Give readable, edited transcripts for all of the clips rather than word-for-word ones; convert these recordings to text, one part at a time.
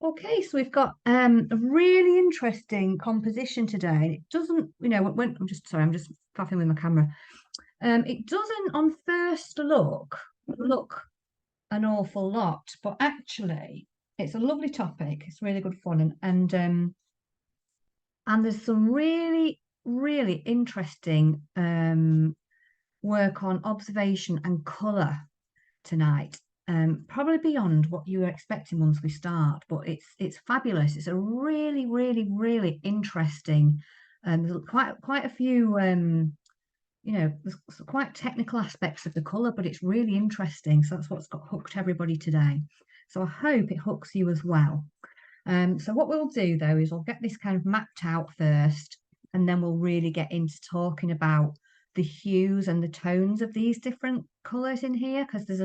Okay, so we've got a really interesting composition today. It doesn't, when I'm just sorry, I'm just faffing with my camera. It doesn't on first look an awful lot, but actually it's a lovely topic. It's really good fun and there's some really interesting work on observation and colour tonight. Probably beyond what you were expecting once we start, but it's fabulous. It's a really interesting. There's quite a few there's quite technical aspects of the colour, but it's really interesting. So that's what's got hooked everybody today. So I hope it hooks you as well. So what we'll do though is we'll get this kind of mapped out first, and then we'll really get into talking about the hues and the tones of these different colours in here, because there's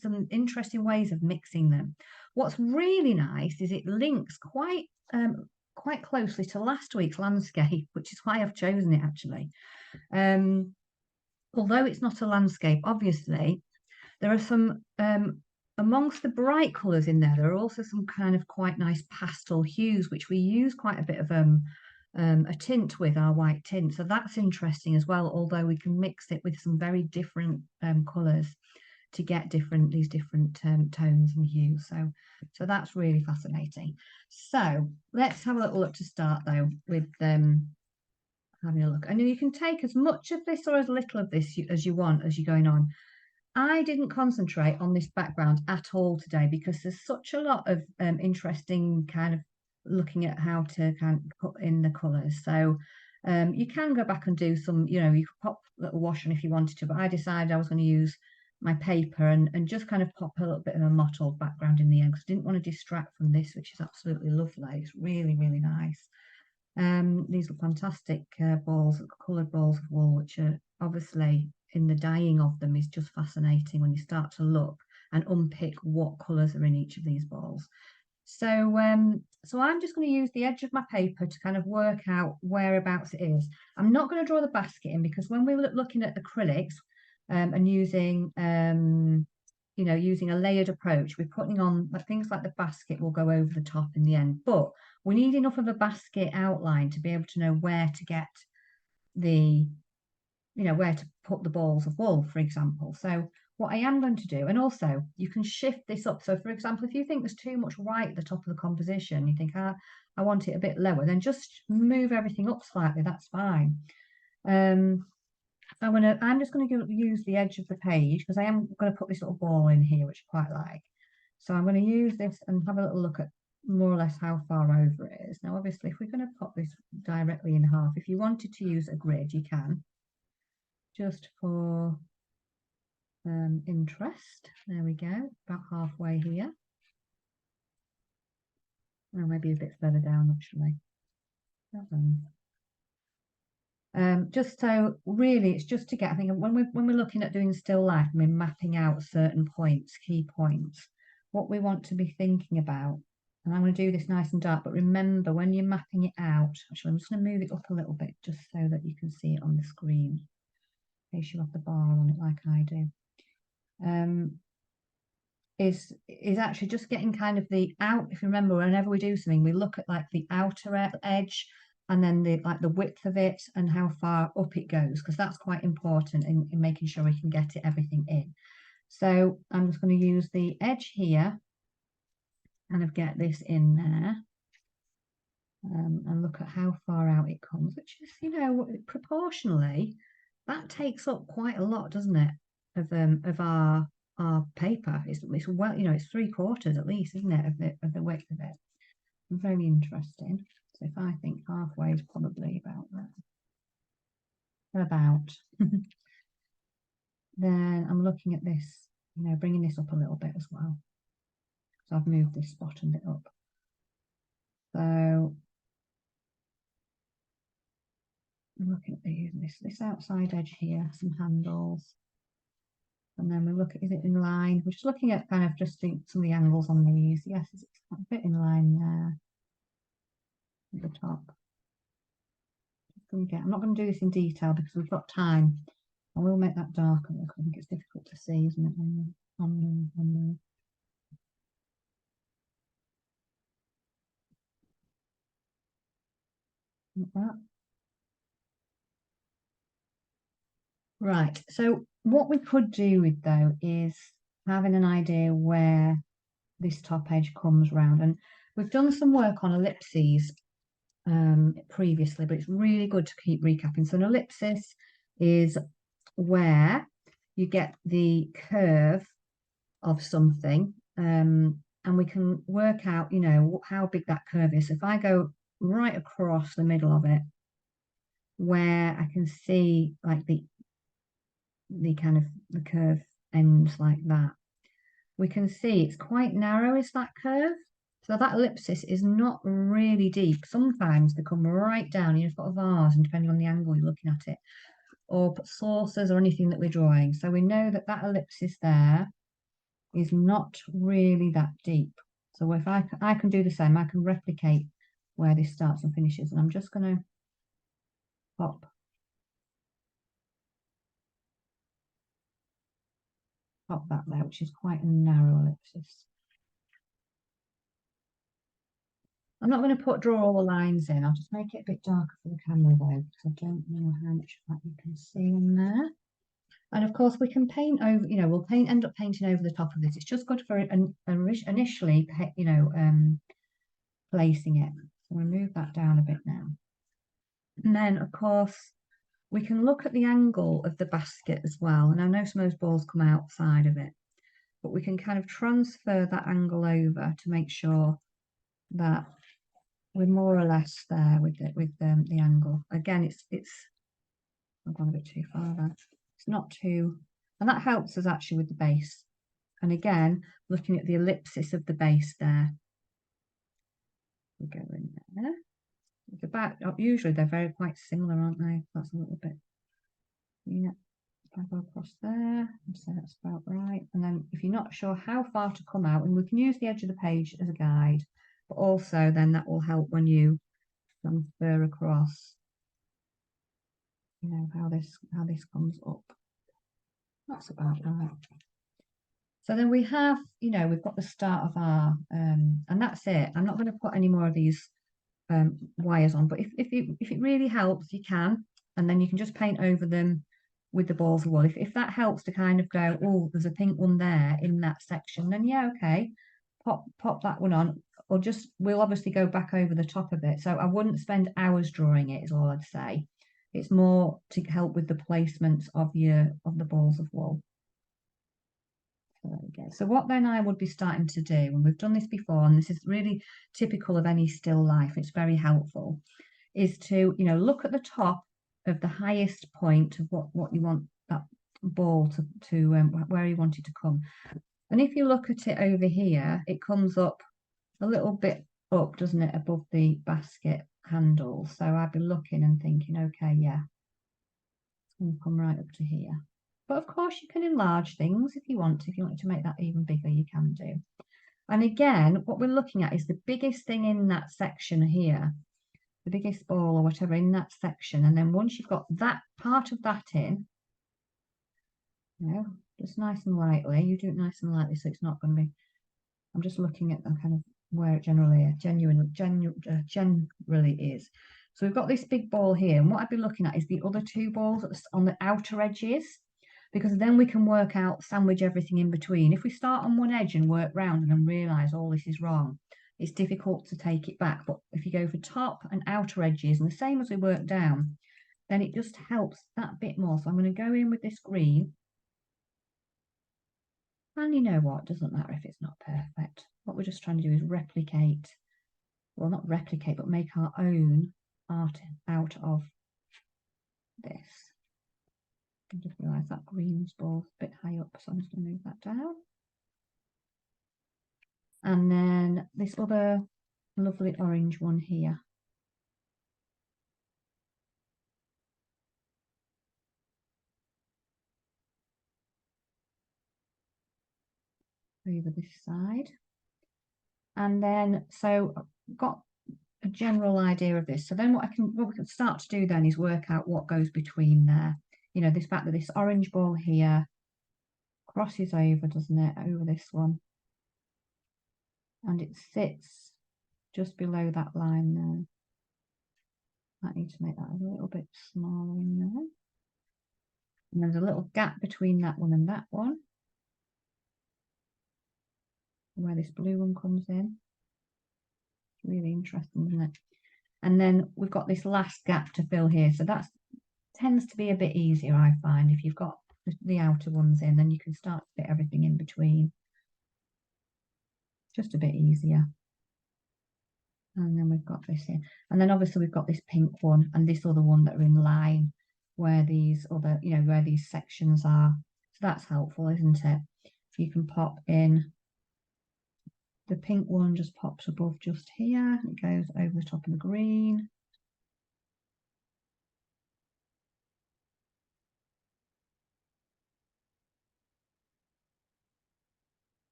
some interesting ways of mixing them. What's really nice is it links quite closely to last week's landscape, which is why I've chosen it actually. Although it's not a landscape, obviously, there are some amongst the bright colours in there, there are also some kind of quite nice pastel hues, which we use quite a bit of a tint with our white tint. So that's interesting as well, although we can mix it with some very different colours to get these different tones and hues. So that's really fascinating. So let's have a little look to start though with having a look. And you can take as much of this or as little of this as you want as you're going on. I didn't concentrate on this background at all today because there's such a lot of interesting kind of looking at how to kind of put in the colours. So you can go back and do some, you could pop a little wash on if you wanted to, but I decided I was going to use my paper and just kind of pop a little bit of a mottled background in the end because I didn't want to distract from this, which is absolutely lovely. It's really nice. These are fantastic coloured balls of wool, which are obviously in the dyeing of them is just fascinating when you start to look and unpick what colours are in each of these balls. So so I'm just going to use the edge of my paper to kind of work out whereabouts it is. I'm not going to draw the basket in because when we're looking at acrylics and using using a layered approach, we're putting on things like the basket will go over the top in the end, but we need enough of a basket outline to be able to know where to get where to put the balls of wool, for example. So what I am going to do, and also you can shift this up. So for example, if you think there's too much white at the top of the composition, you think, I want it a bit lower, then just move everything up slightly, that's fine. I'm just going to use the edge of the page because I am going to put this little ball in here, which I quite like. So I'm going to use this and have a little look at more or less how far over it is. Now, obviously, if we're going to pop this directly in half, if you wanted to use a grid, you can, just for interest. There we go, about halfway here. Or maybe a bit further down, actually. Just so really it's just to get, I think when we're looking at doing still life and we're mapping out certain points, key points, what we want to be thinking about, and I'm going to do this nice and dark, but remember when you're mapping it out, actually I'm just going to move it up a little bit just so that you can see it on the screen in case you have the bar on it like I do. Is actually just getting kind of the out, if you remember, whenever we do something we look at like the outer edge and then the width of it and how far up it goes, because that's quite important in making sure we can get everything in. So I'm just going to use the edge here, kind of get this in there, and look at how far out it comes, which is, proportionally, that takes up quite a lot, doesn't it, of our paper. It's well, it's 3/4 at least, isn't it, of the width of it. Very interesting. So if I think halfway is probably about that. Then I'm looking at this, bringing this up a little bit as well. So I've moved this, bottomed it up. So I'm looking at this outside edge here, some handles. And then we look at, is it in line? We're just looking at kind of just some of the angles on these. Yes, it's a bit in line there at the top. I'm not going to do this in detail because we've got time. I will make that darker. I think it's difficult to see, isn't it? like that. Right, so what we could do with though is having an idea where this top edge comes round, and we've done some work on ellipses previously, but it's really good to keep recapping. So an ellipsis is where you get the curve of something, and we can work out, you know, how big that curve is. So if I go right across the middle of it, where I can see like the kind of the curve ends like that, we can see it's quite narrow, is that curve. So that ellipsis is not really deep. Sometimes they come right down. You've got a vase, and depending on the angle you're looking at it, or saucers or anything that we're drawing. So we know that that ellipsis there is not really that deep. So if I can do the same, I can replicate where this starts and finishes. And I'm just going to pop that there, which is quite a narrow ellipsis. I'm not going to draw all the lines in. I'll just make it a bit darker for the camera though, because I don't know how much of that you can see in there. And of course we can paint over, you know, we'll end up painting over the top of this. It's just good for initially, you know, placing it. So we'll move that down a bit now. And then of course we can look at the angle of the basket as well. And I know some of those balls come outside of it, but we can kind of transfer that angle over to make sure that we're more or less there with it, with the angle. Again, I've gone a bit too far there. It's not too, and that helps us actually with the base. And again, looking at the ellipsis of the base there. We go in there. It's about, usually they're quite similar, aren't they? That's a little bit, yeah. If I go across there and say that's about right. And then if you're not sure how far to come out, and we can use the edge of the page as a guide, but also then that will help when you transfer across, you know, how this comes up. That's about right. So then we have, you know, we've got the start of our, and that's it. I'm not going to put any more of these wires on, but if it really helps, you can, and then you can just paint over them with the balls of wool. If that helps to kind of go, oh, there's a pink one there in that section, then yeah, okay, pop that one on, or just, we'll obviously go back over the top of it. So I wouldn't spend hours drawing it, is all I'd say. It's more to help with the placements of the balls of wool. So there we go. So what then I would be starting to do, and we've done this before, and this is really typical of any still life, it's very helpful, is to, you know, look at the top of the highest point of what you want that ball to where you want it to come. And if you look at it over here, it comes up a little bit up, doesn't it, above the basket handle. So I'd be looking and thinking, okay, yeah, it's going to come right up to here. But of course you can enlarge things if you want to. If you want to make that even bigger, you can do. And again, what we're looking at is the biggest thing in that section here, the biggest ball or whatever in that section. And then once you've got that part of that in, you know, just nice and lightly, you do it nice and lightly so it's not going to be, I'm just looking at the kind of where it generally is. So we've got this big ball here, and what I'd be looking at is the other two balls on the outer edges, because then we can work out, sandwich everything in between. If we start on one edge and work round and then realise, oh, this is wrong, it's difficult to take it back. But if you go for top and outer edges, and the same as we work down, then it just helps that bit more. So I'm going to go in with this green. And you know what, it doesn't matter if it's not perfect. What we're just trying to do is replicate, well, not replicate, but make our own art out of this. I just realised that green's ball's a bit high up, so I'm just going to move that down. And then this other lovely orange one here. Over this side. And then, so I've got a general idea of this. So then what we can start to do then is work out what goes between there. You know, this fact that this orange ball here crosses over, doesn't it, over this one. And it sits just below that line there. Might need to make that a little bit smaller in there. And there's a little gap between that one and that one, where this blue one comes in. It's really interesting, isn't it? And then we've got this last gap to fill here. So that tends to be a bit easier, I find. If you've got the outer ones in, then you can start to fit everything in between. Just a bit easier. And then we've got this here. And then obviously we've got this pink one and this other one that are in line where these other, where these sections are. So that's helpful, isn't it? You can pop in the pink one, just pops above just here. It goes over the top of the green.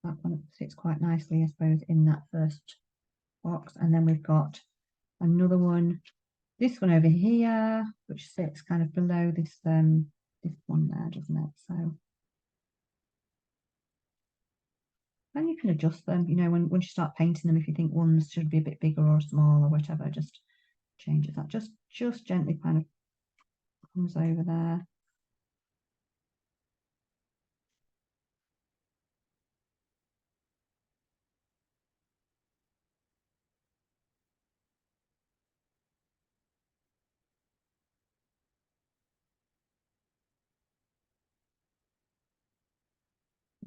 That one sits quite nicely, I suppose, in that first box. And then we've got another one, this one over here, which sits kind of below this this one there, doesn't it? So, and you can adjust them, when once you start painting them, if you think ones should be a bit bigger or small or whatever, just change that. Just gently kind of comes over there.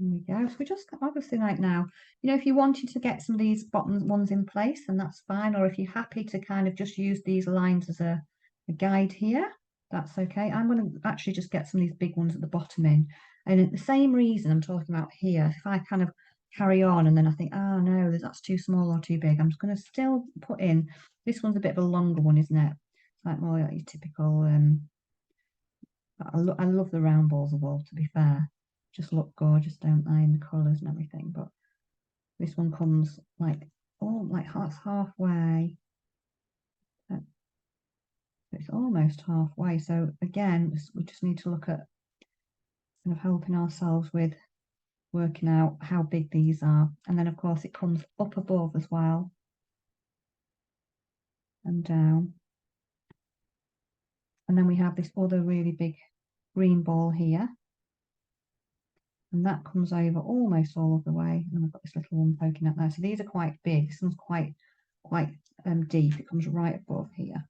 There we go. So we just obviously like now, if you wanted to get some of these bottom ones in place, then that's fine. Or if you're happy to kind of just use these lines as a guide here, that's okay. I'm going to actually just get some of these big ones at the bottom in. And the same reason I'm talking about here, if I kind of carry on and then I think, oh no, that's too small or too big, I'm just going to still put in, this one's a bit of a longer one, isn't it? It's like more like your typical, I love the round balls of wool, to be fair. Just look gorgeous, don't they, in the colours and everything. But this one comes like, oh, like halfway. It's almost halfway. So again, we just need to look at kind of helping ourselves with working out how big these are. And then of course it comes up above as well and down. And then we have this other really big green ball here. And that comes over almost all of the way. And we've got this little one poking out there. So these are quite big. This one's quite deep. It comes right above here.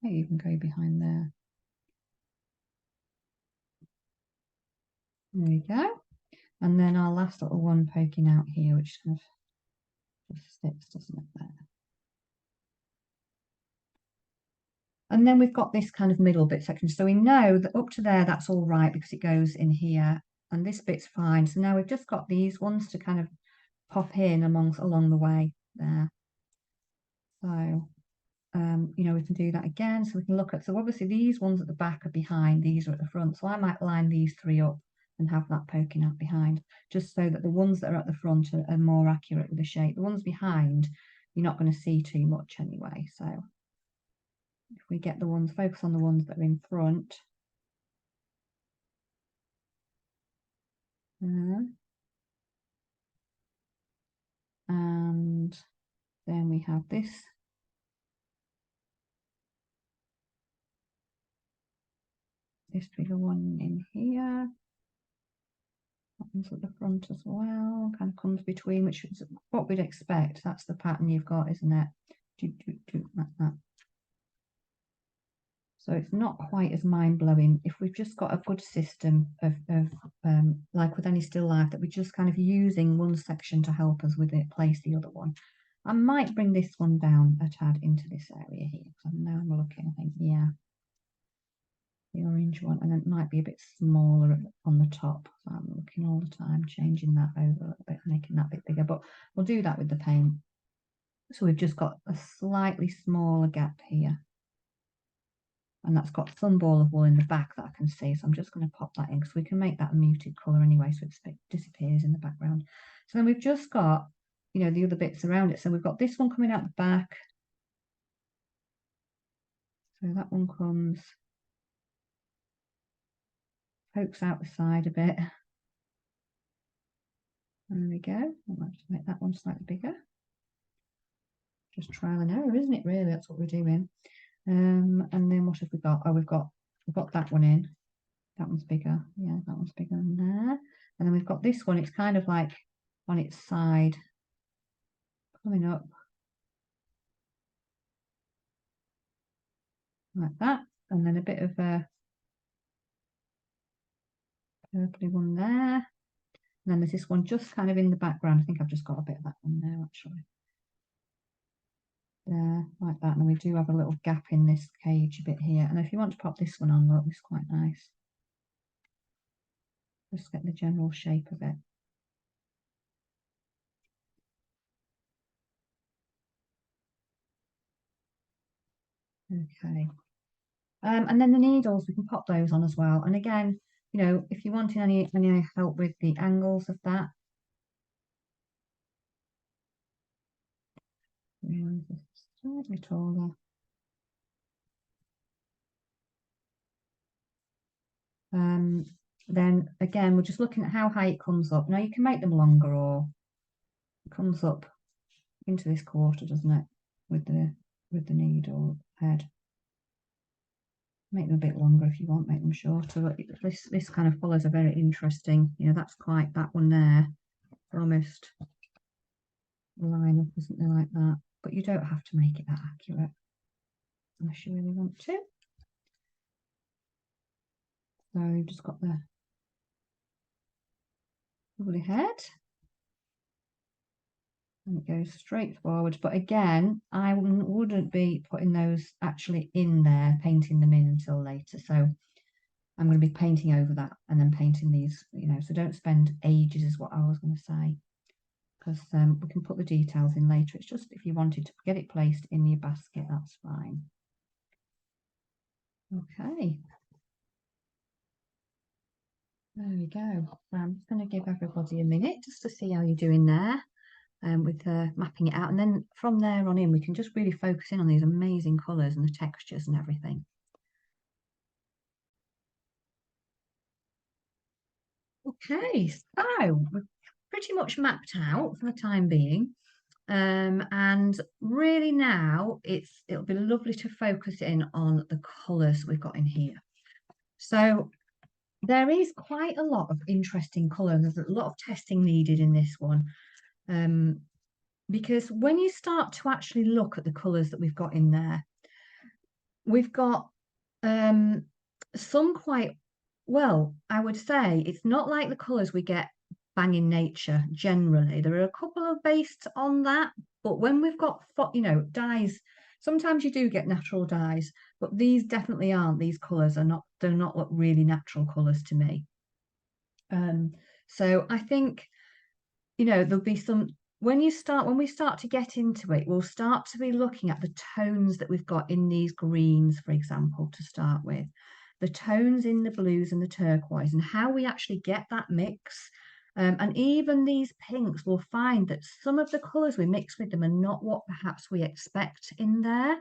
Maybe even go behind there. There we go. And then our last little one poking out here, which kind of just sticks, doesn't it, there? And then we've got this kind of middle bit section. So we know that up to there, that's all right because it goes in here. And this bit's fine. So now we've just got these ones to kind of pop in along the way there. So, we can do that again. So we can look at, so obviously these ones at the back are behind, these are at the front. So I might line these three up and have that poking out behind, just so that the ones that are at the front are more accurate with the shape. The ones behind, you're not going to see too much anyway. So if we get the ones, focus on the ones that are in front. And then we have this bigger one in here. Happens at the front as well, kind of comes between, which is what we'd expect. That's the pattern you've got, isn't it? Like that. So it's not quite as mind-blowing if we've just got a good system of like with any still life, that we're just kind of using one section to help us with it, place the other one. I might bring this one down a tad into this area here, because now I'm looking, I think, yeah, the orange one, and then it might be a bit smaller on the top. So I'm looking all the time, changing that over a little bit, making that bit bigger, but we'll do that with the paint. So we've just got a slightly smaller gap here. And that's got some ball of wool in the back that I can see. So I'm just going to pop that in because we can make that a muted colour anyway, so it disappears in the background. So then we've just got, the other bits around it. So we've got this one coming out the back. So that one pokes out the side a bit. There we go. I might just make that one slightly bigger. Just trial and error, isn't it? Really, that's what we're doing. And then what have we got? Oh, we've got that one in. That one's bigger. Yeah, that one's bigger than there. And then we've got this one. It's kind of like on its side, coming up like that. And then a bit of a purpley one there. And then there's this one just kind of in the background. I think I've just got a bit of that one there, actually. There, like that. And we do have a little gap in this cage a bit here. And if you want to pop this one on, look, it's quite nice. Just get the general shape of it. Okay. And then the needles, we can pop those on as well. And again, you know, if you wanted any help with the angles of that, slightly taller. Then again, we're just looking at how high it comes up. Now you can make them longer, or it comes up into this quarter, doesn't it? With the needle head. Make them a bit longer if you want, make them shorter. But this kind of follows a very interesting, you know, that's quite that one there. Almost line up, isn't there, like that? But you don't have to make it that accurate unless you really want to. So you've just got the lovely head. And it goes straight forward. But again, I wouldn't be putting those actually in there, painting them in until later. So I'm going to be painting over that and then painting these, you know, so don't spend ages is what I was going to say. Because we can put the details in later. It's just if you wanted to get it placed in your basket, that's fine. Okay. There we go. I'm just going to give everybody a minute just to see how you're doing there with mapping it out. And then from there on in, we can just really focus in on these amazing colours and the textures and everything. Okay, so we're pretty much mapped out for the time being. And really now it'll be lovely to focus in on the colours we've got in here. So there is quite a lot of interesting colour. There's a lot of testing needed in this one. Because when you start to actually look at the colours that we've got in there, we've got some quite, well, I would say it's not like the colours we get bang in nature generally. There are a couple of based on that, but when we've got, you know, dyes, sometimes you do get natural dyes, but these definitely aren't. These colours are not, do not look really natural colours to me. So I think, you know, there'll be some, when we start to get into it, we'll start to be looking at the tones that we've got in these greens, for example, to start with, the tones in the blues and the turquoise, and how we actually get that mix. And even these pinks, we'll find that some of the colours we mix with them are not what perhaps we expect in there.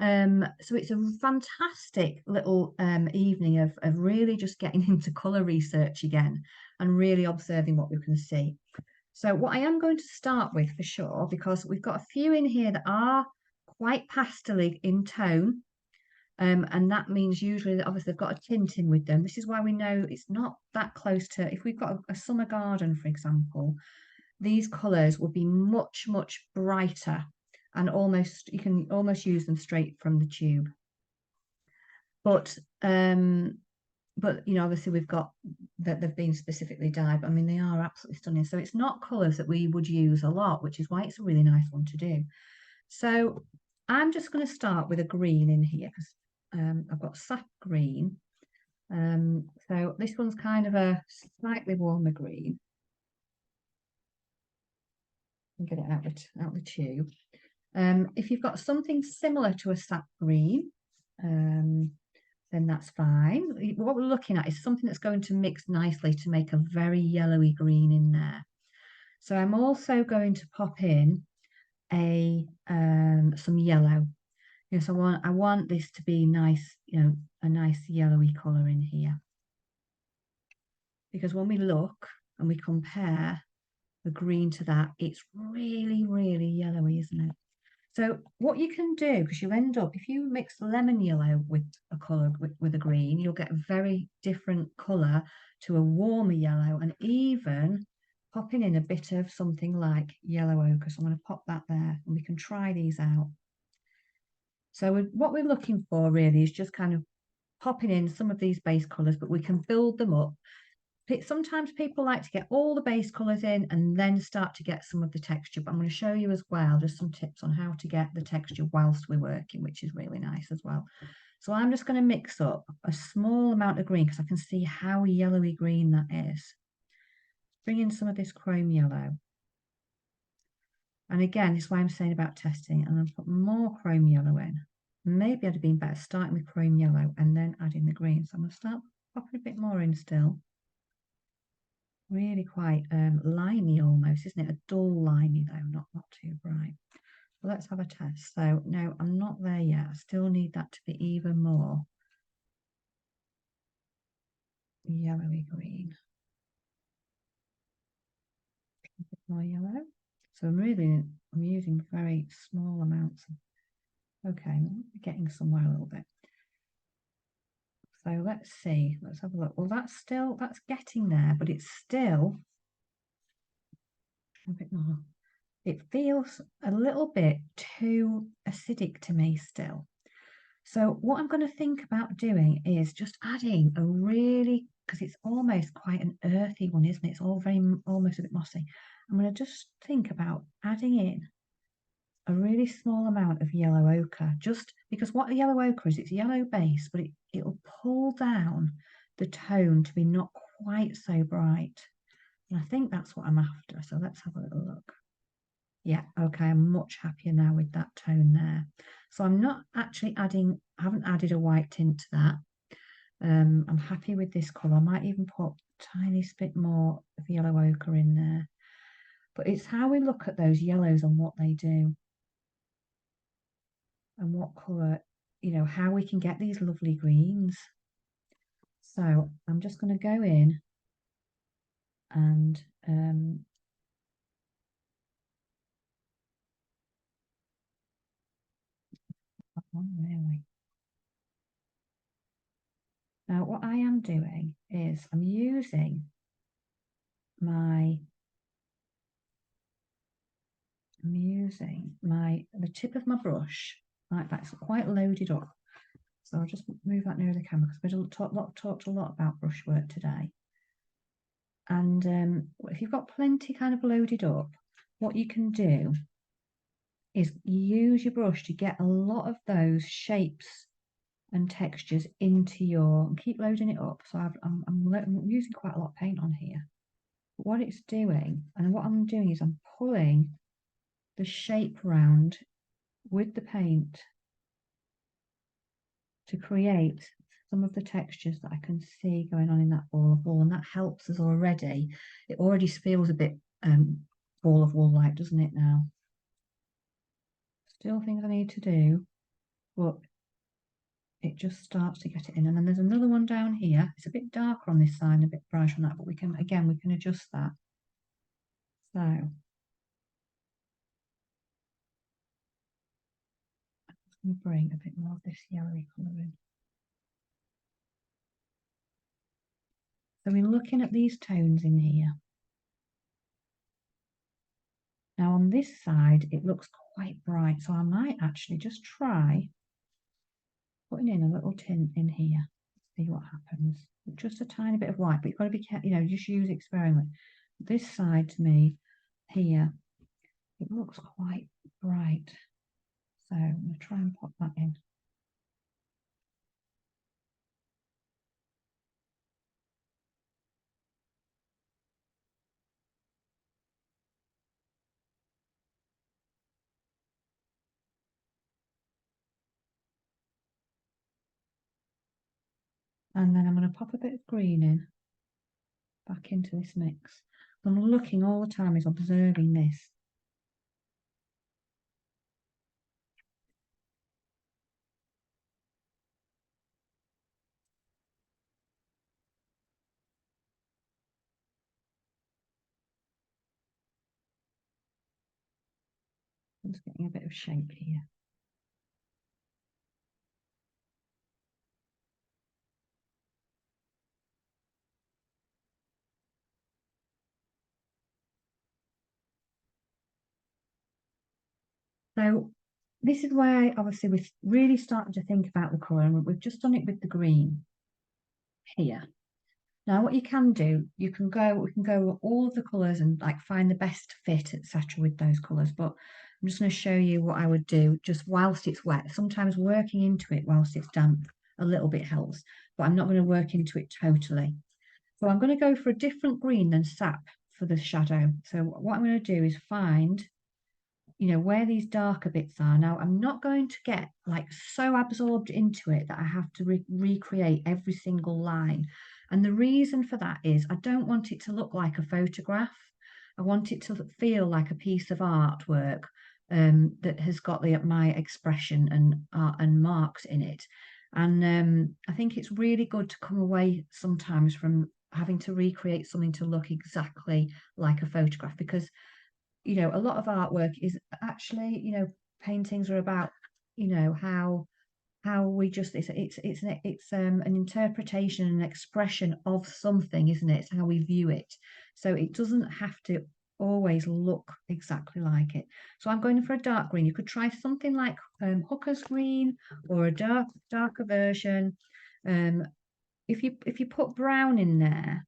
So it's a fantastic little evening of really just getting into colour research again and really observing what we can see. So what I am going to start with for sure, because we've got a few in here that are quite pastely in tone, and that means usually that obviously they've got a tint in with them. This is why we know it's not that close to, if we've got a summer garden, for example, these colours will be much, much brighter and almost, you can almost use them straight from the tube. But you know, obviously we've got that they've been specifically dyed. I mean, they are absolutely stunning. So it's not colours that we would use a lot, which is why it's a really nice one to do. So I'm just going to start with a green in here because I've got sap green. So this one's kind of a slightly warmer green. Get it out the tube. If you've got something similar to a sap green, then that's fine. What we're looking at is something that's going to mix nicely to make a very yellowy green in there. So I'm also going to pop in some yellow. Yes, I want this to be nice, you know, a nice yellowy colour in here. Because when we look and we compare the green to that, it's really, really yellowy, isn't it? So what you can do, because you'll end up, if you mix lemon yellow with a colour with a green, you'll get a very different colour to a warmer yellow, and even popping in a bit of something like yellow ochre. So I'm going to pop that there and we can try these out. So what we're looking for really is just kind of popping in some of these base colours, but we can build them up. Sometimes people like to get all the base colours in and then start to get some of the texture, but I'm going to show you as well just some tips on how to get the texture whilst we're working, which is really nice as well. So I'm just going to mix up a small amount of green because I can see how yellowy green that is. Bring in some of this chrome yellow. And again, this is why I'm saying about testing, and I'll put more chrome yellow in. Maybe I'd have been better starting with chrome yellow and then adding the green. So I'm going to start popping a bit more in still. Really quite limey almost, isn't it? A dull limey though, not too bright. Well, let's have a test. So no, I'm not there yet. I still need that to be even more yellowy green. A bit more yellow. So I'm using very small amounts. Okay, I'm getting somewhere a little bit. So let's see. Let's have a look. Well, that's getting there, but it's still a bit more. It feels a little bit too acidic to me still. So what I'm going to think about doing is just adding a really, because it's almost quite an earthy one, isn't it? It's all very, almost a bit mossy. I'm going to just think about adding in a really small amount of yellow ochre, just because what the yellow ochre is, it's yellow base, but it'll pull down the tone to be not quite so bright. And I think that's what I'm after. So let's have a little look. Yeah, okay, I'm much happier now with that tone there. So I'm not actually adding, I haven't added a white tint to that. I'm happy with this colour. I might even put a tiny bit more of yellow ochre in there. But it's how we look at those yellows and what they do. And what colour, how we can get these lovely greens. So I'm just going to go in and really. Now what I am doing is I'm using the tip of my brush like that. It's quite loaded up. So I'll just move that near the camera because we talked a lot about brushwork today. And if you've got plenty kind of loaded up, what you can do is use your brush to get a lot of those shapes and textures into your, keep loading it up. So I'm using quite a lot of paint on here. But what it's doing, and what I'm doing is I'm pulling the shape round with the paint to create some of the textures that I can see going on in that ball of wool, and that helps us already. It already feels a bit ball of wool like, doesn't it now? Still things I need to do, but it just starts to get it in. And then there's another one down here. It's a bit darker on this side and a bit brighter on that, but we can adjust that. So I'm just going to bring a bit more of this yellowy colour in. So we're looking at these tones in here. Now on this side, it looks quite bright, so I might actually just try putting in a little tint in here, see what happens. Just a tiny bit of white, but you've got to be careful, just use experiment. This side to me here, it looks quite bright. So I'm going to try and pop that in. And then I'm going to pop a bit of green in, back into this mix. I'm looking all the time, is observing this. I'm just getting a bit of shape here. So this is where obviously we're really starting to think about the colour, and we've just done it with the green here. Now, what you can do, we can go all of the colours and like find the best fit, etc., with those colours. But I'm just going to show you what I would do just whilst it's wet. Sometimes working into it whilst it's damp a little bit helps, but I'm not going to work into it totally. So I'm going to go for a different green than sap for the shadow. So what I'm going to do is find, where these darker bits are. Now, I'm not going to get like so absorbed into it that I have to recreate every single line. And the reason for that is I don't want it to look like a photograph. I want it to feel like a piece of artwork that has got my expression and marks in it. And I think it's really good to come away sometimes from having to recreate something to look exactly like a photograph, because a lot of artwork is actually, paintings are about, how we just it's an interpretation, an expression of something, isn't it? It's how we view it. So it doesn't have to always look exactly like it. So I'm going for a dark green. You could try something like Hooker's green, or a darker version. If you put brown in there,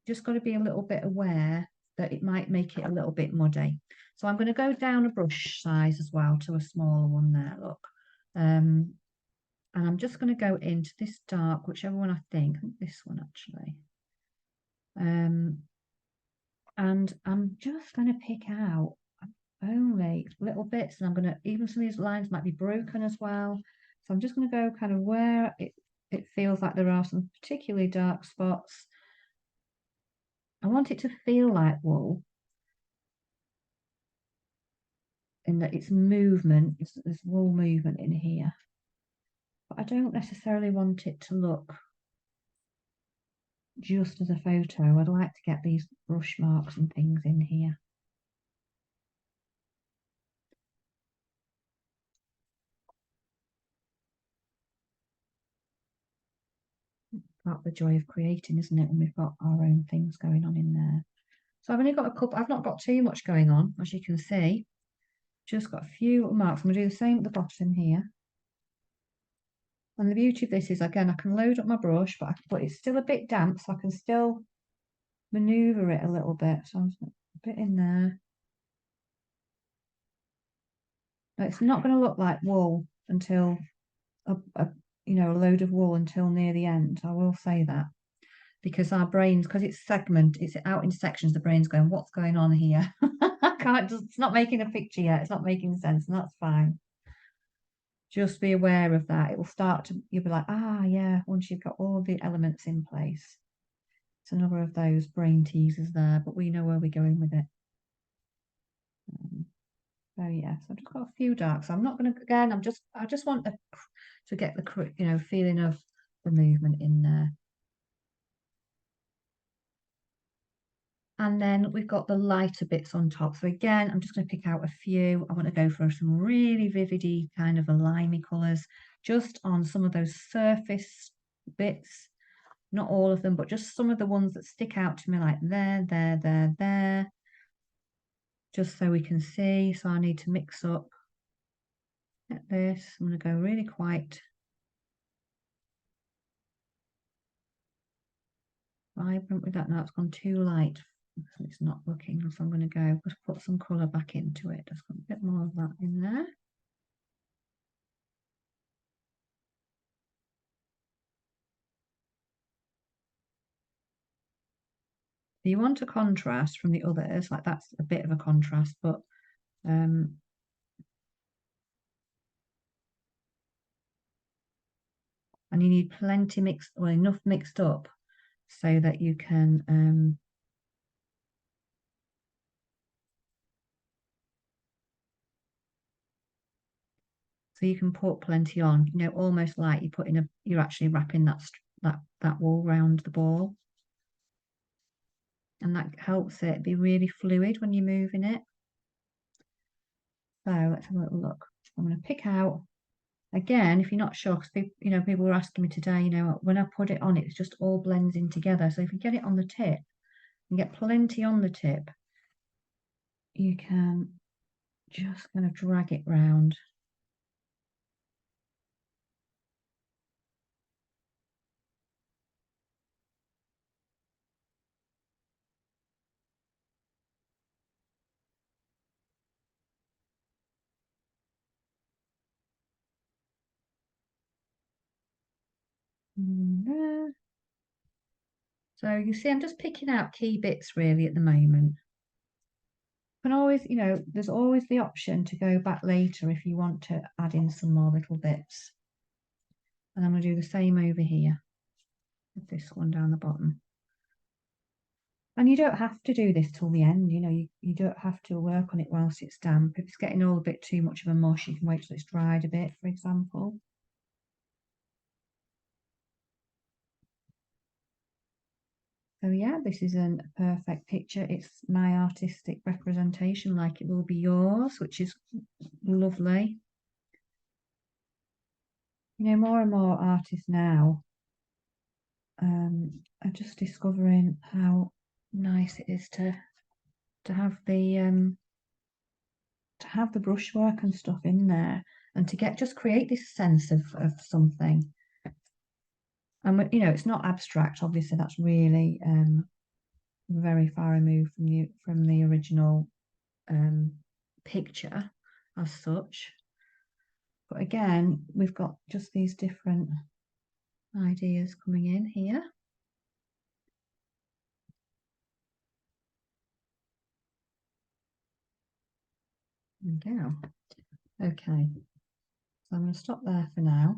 just got to be a little bit aware that it might make it a little bit muddy. So I'm going to go down a brush size as well to a smaller one there, look. And I'm just going to go into this dark, whichever one I think this one actually. And I'm just going to pick out only little bits, and I'm going to, even some of these lines might be broken as well. So I'm just going to go kind of where it feels like there are some particularly dark spots. I want it to feel like wool, in that it's movement, there's wool movement in here. But I don't necessarily want it to look just as a photo. I'd like to get these brush marks and things in here. Part of the joy of creating, isn't it, when we've got our own things going on in there. So I've only got a couple, I've not got too much going on, as you can see. Just got a few marks. I'm going to do the same at the bottom here. And the beauty of this is, again, I can load up my brush, but it's still a bit damp, so I can still maneuver it a little bit. So I'm just going to put a bit in there. Now, it's not going to look like wool until a a load of wool until near the end. I will say that, because our brains, because it's out in sections, the brain's going, what's going on here? I can't just, it's not making a picture yet. It's not making sense, and that's fine. Just be aware of that. It will start to, you'll be like, ah, yeah, once you've got all the elements in place. It's another of those brain teasers there, but we know where we're going with it. So yeah, so I've just got a few darks. I'm not going to, again, I just want to get the, feeling of the movement in there. And then we've got the lighter bits on top. So again, I'm just going to pick out a few. I want to go for some really vividy kind of a limey colours, just on some of those surface bits. Not all of them, but just some of the ones that stick out to me, like there. Just so we can see. So I need to mix up at this. I'm going to go really quite vibrant with that. Now it's gone too light, so it's not looking. So I'm going to go just put some colour back into it. Just got a bit more of that in there. You want a contrast from the others, like that's a bit of a contrast, but and you need plenty mixed, or enough mixed up so that you can put plenty on, almost like you're actually wrapping that wool round the ball, and that helps it be really fluid when you're moving it. So let's have a little look. I'm going to pick out again, if you're not sure, because people were asking me today, when I put it on, it just all blends in together. So if you get it on the tip, and get plenty on the tip, you can just kind of drag it round. So you see, I'm just picking out key bits really at the moment. You can always, there's always the option to go back later if you want to add in some more little bits. And I'm going to do the same over here with this one down the bottom. And you don't have to do this till the end, you don't have to work on it whilst it's damp. If it's getting all a bit too much of a mush, you can wait till it's dried a bit, for example. So yeah, this is a perfect picture. It's my artistic representation, like it will be yours, which is lovely. More and more artists now are just discovering how nice it is to have the brushwork and stuff in there, and to create this sense of something. And it's not abstract. Obviously, that's really very far removed from the original picture as such. But again, we've got just these different ideas coming in here. There we go. Okay, so I'm going to stop there for now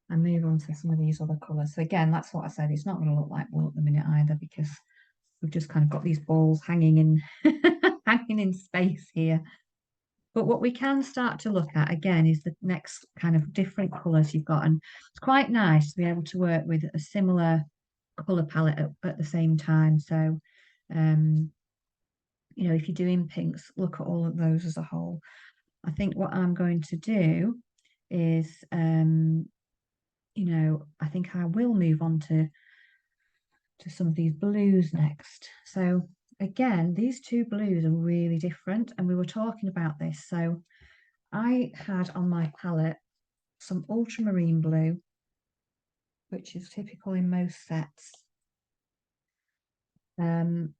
and move on to some of these other colours. So again, that's what I said. It's not going to look like wool at the minute either, because we've just kind of got these balls hanging in hanging in space here. But what we can start to look at again is the next kind of different colours you've got. And it's quite nice to be able to work with a similar colour palette at the same time. So, if you're doing pinks, look at all of those as a whole. I think what I'm going to do is, I think I will move on to some of these blues next. So again, these two blues are really different, and we were talking about this. So I had on my palette some ultramarine blue, which is typical in most sets. But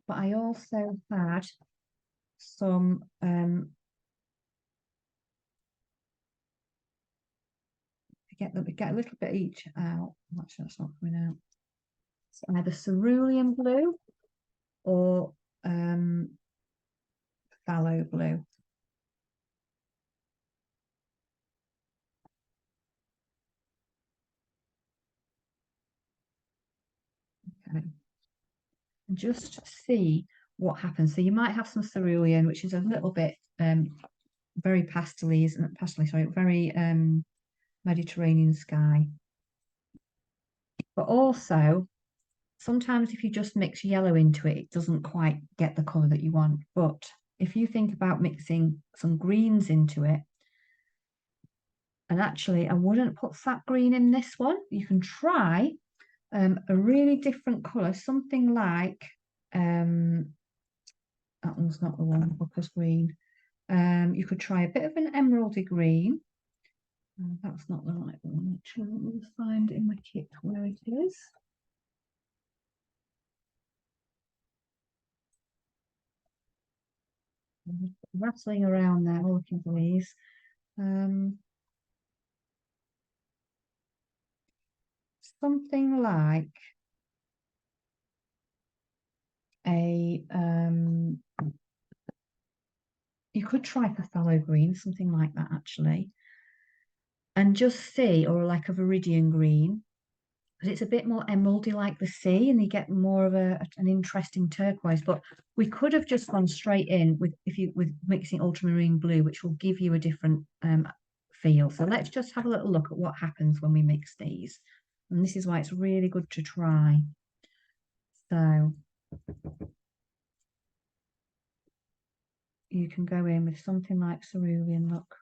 I also had some get a little bit each out. Actually, that's not coming out. So either cerulean blue or phthalo blue. Okay. And just see what happens. So you might have some cerulean, which is a little bit very sorry, very Mediterranean sky. But also, sometimes if you just mix yellow into it, it doesn't quite get the colour that you want. But if you think about mixing some greens into it, and actually I wouldn't put sap green in this one. You can try a really different colour, something like that one's not the one, Booker's green. You could try a bit of an emeraldy green. That's not the right one. Actually, let me just find in my kit where it is. I'm rattling around there looking for these. Something like a you could try phthalo green, something like that actually, and just see, or like a viridian green, because it's a bit more emeraldy like the sea, and you get more of an interesting turquoise. But we could have just gone straight in with mixing ultramarine blue, which will give you a different feel. So let's just have a little look at what happens when we mix these. And this is why it's really good to try. So you can go in with something like cerulean, look.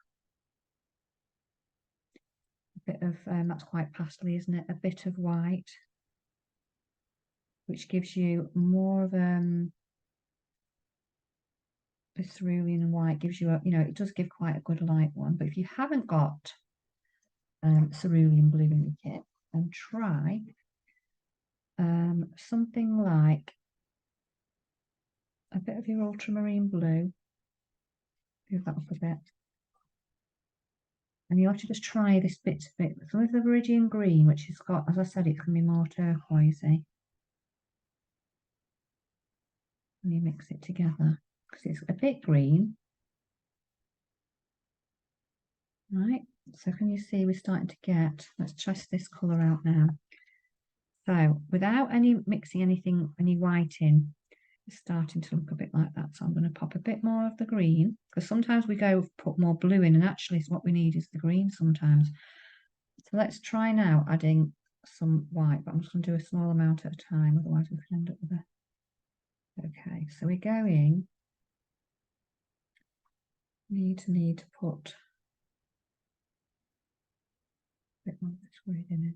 A bit of, that's quite pastel, isn't it? A bit of white, which gives you more of the cerulean and white gives you a, it does give quite a good light one. But if you haven't got cerulean blue in your kit, then try something like a bit of your ultramarine blue. Move that up a bit. And you have to just try this bit of it. Some of the Viridian green, which has got, as I said, it's going to be more turquoisey. And you mix it together because it's a bit green. Right, so can you see we're starting to get, let's test this colour out now. So without mixing any white in, it's starting to look a bit like that. So I'm going to pop a bit more of the green, because sometimes we put more blue in, and actually what we need is the green sometimes. So let's try now adding some white, but I'm just going to do a small amount at a time, otherwise we can end up with a... Okay, so we're going, need to put a bit more of this green in it.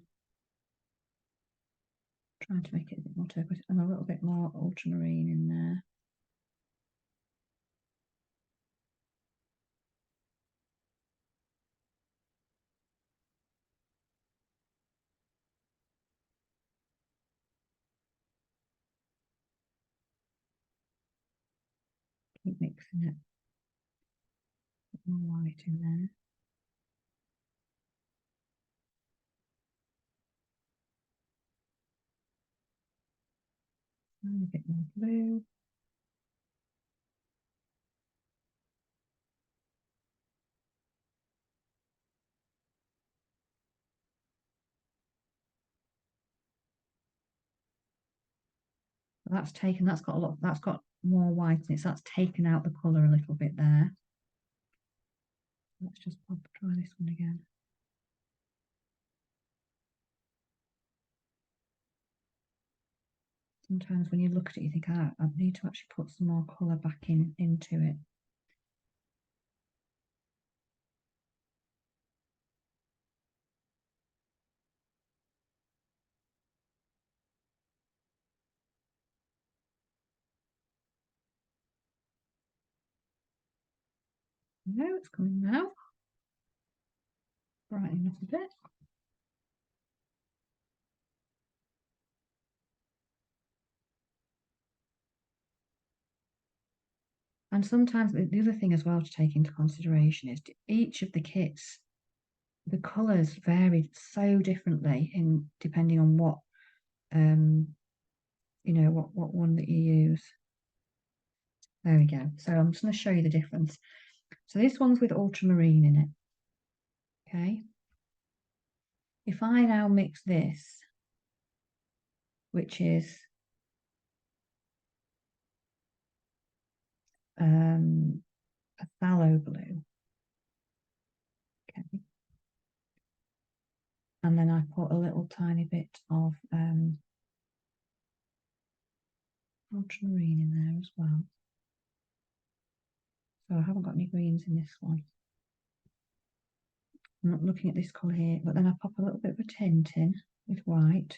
Trying to make it a bit more turquoise and a little bit more ultramarine in there. Keep mixing it. A bit more white in there. And a bit more blue. That's got a lot, that's got more white in it, so that's taken out the colour a little bit there. Let's just try this one again. Sometimes when you look at it, you think, I need to actually put some more colour back into it. No, it's coming now. Brightening up a bit. And sometimes the other thing as well to take into consideration is each of the kits, the colours vary so differently depending on what what one that you use. There we go. So I'm just going to show you the difference. So this one's with ultramarine in it. Okay. If I now mix this, which is a phthalo blue. Okay. And then I put a little tiny bit of ultramarine in there as well. So I haven't got any greens in this one. I'm not looking at this colour here, but then I pop a little bit of a tint in with white.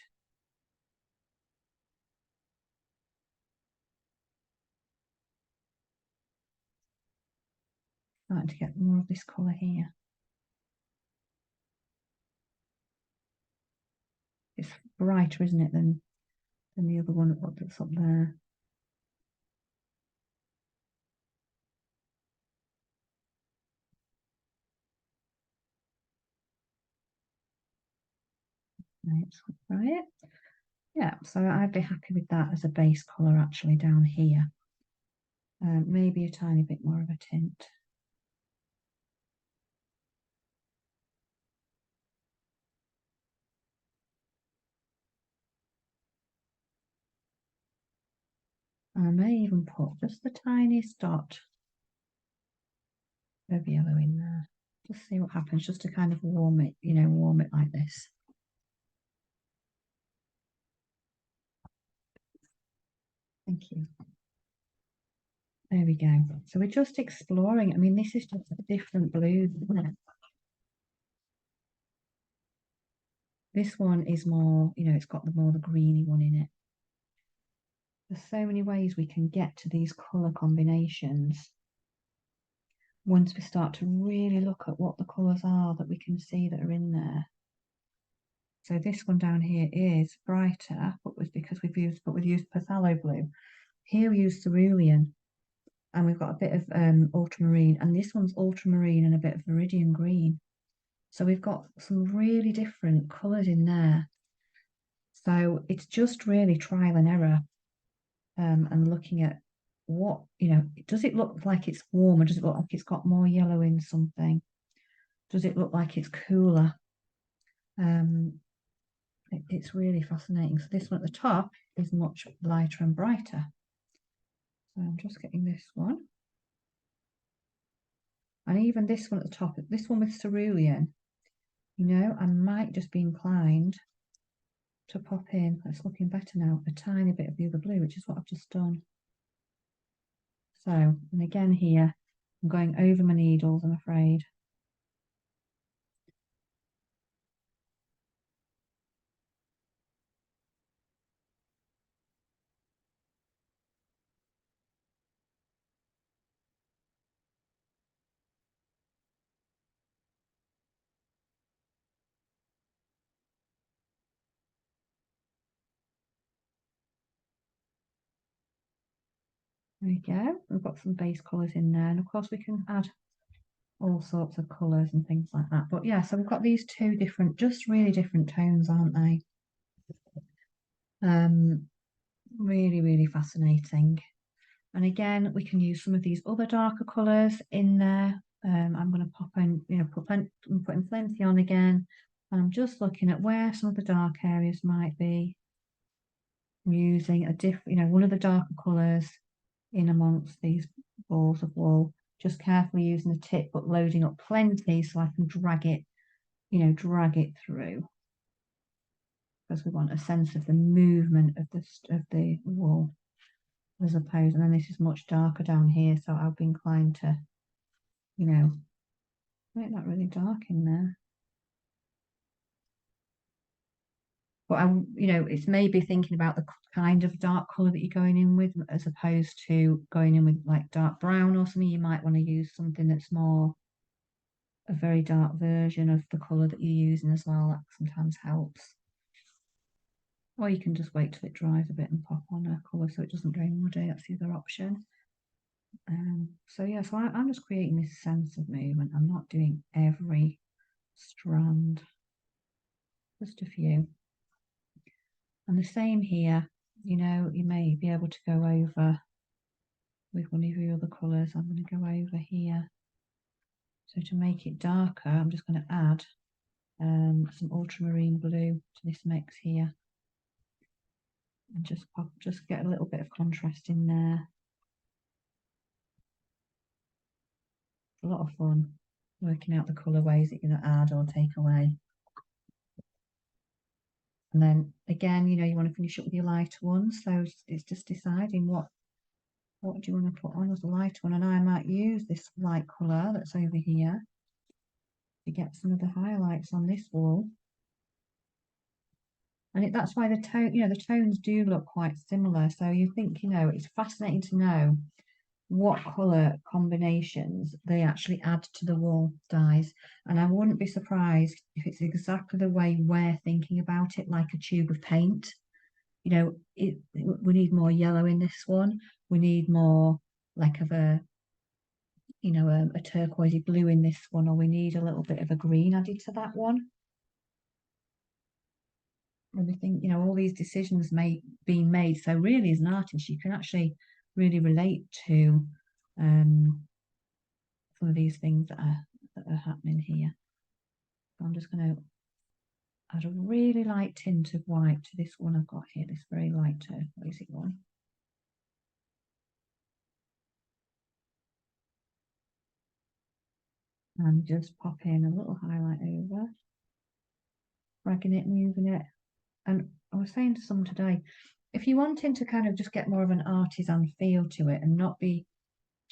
Starting to get more of this colour here. It's brighter, isn't it, than the other one that's up there. Let's try it. Yeah, so I'd be happy with that as a base colour actually down here. Maybe a tiny bit more of a tint. I may even put just the tiniest dot of yellow in there. Just see what happens, just to kind of warm it, warm it like this. Thank you. There we go. So we're just exploring. I mean, this is just a different blue, isn't it? This one is more, it's got more the greeny one in it. There's so many ways we can get to these colour combinations once we start to really look at what the colours are that we can see that are in there. So this one down here is brighter, but we've used phthalo blue. Here we use cerulean, and we've got a bit of ultramarine, and this one's ultramarine and a bit of viridian green. So we've got some really different colours in there. So it's just really trial and error, and looking at what, does it look like it's warm, or does it look like it's got more yellow in something? Does it look like it's cooler? It's really fascinating. So this one at the top is much lighter and brighter. So I'm just getting this one. And even this one at the top, this one with cerulean, I might just be inclined to pop in, it's looking better now, a tiny bit of the other blue, which is what I've just done. So, and again here, I'm going over my needles, I'm afraid. There we go. We've got some base colours in there, and of course we can add all sorts of colours and things like that. But yeah, so we've got these two different, just really different tones, aren't they? Really, really fascinating. And again, we can use some of these other darker colours in there. I'm going to pop in, I'm putting plenty on again. And I'm just looking at where some of the dark areas might be. I'm using a different, one of the darker colours in amongst these balls of wool. Just carefully using the tip, but loading up plenty so I can drag it, drag it through. Because we want a sense of the movement of the wool, as opposed, and then this is much darker down here, so I'll be inclined to, make that really dark in there. But it's maybe thinking about the kind of dark colour that you're going in with, as opposed to going in with like dark brown or something. You might want to use something that's more a very dark version of the colour that you're using as well. That sometimes helps. Or you can just wait till it dries a bit and pop on a colour so it doesn't go muddy. That's the other option. So yeah, so I'm just creating this sense of movement. I'm not doing every strand, just a few. And the same here, you may be able to go over with one of your other colours. I'm going to go over here. So to make it darker, I'm just going to add some ultramarine blue to this mix here. And just get a little bit of contrast in there. It's a lot of fun working out the colourways that you're going to add or take away. And then again, you want to finish up with your lighter ones. So it's just deciding what do you want to put on as a lighter one. And I might use this light colour that's over here to get some of the highlights on this wall. And that's why the tone, the tones do look quite similar. So you think, it's fascinating to know what colour combinations they actually add to the wall dyes. And I wouldn't be surprised if it's exactly the way we're thinking about it, like a tube of paint. We need more yellow in this one. We need more like of a turquoisey blue in this one, or we need a little bit of a green added to that one. And we think, all these decisions being made. So really, as an artist, you can actually really relate to some of these things that are happening here. So I'm just going to add a really light tint of white to this one I've got here, this very light turquoisey one. And just pop in a little highlight over, dragging it, moving it. And I was saying to someone today, if you're wanting to kind of just get more of an artisan feel to it and not be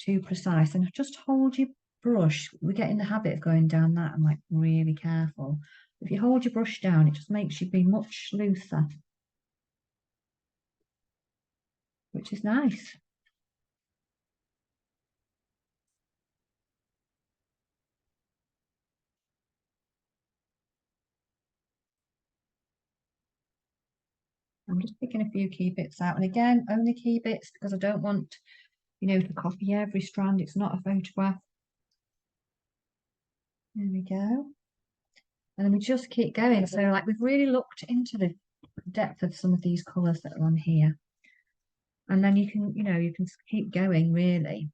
too precise. And just hold your brush. We get in the habit of going down that and like really careful. If you hold your brush down, it just makes you be much looser, which is nice. I'm just picking a few key bits out. And again, only key bits because I don't want, you know, to copy every strand. It's not a photograph. There we go. And then we just keep going. So like we've really looked into the depth of some of these colours that are on here. And then you can, you know, you can keep going really.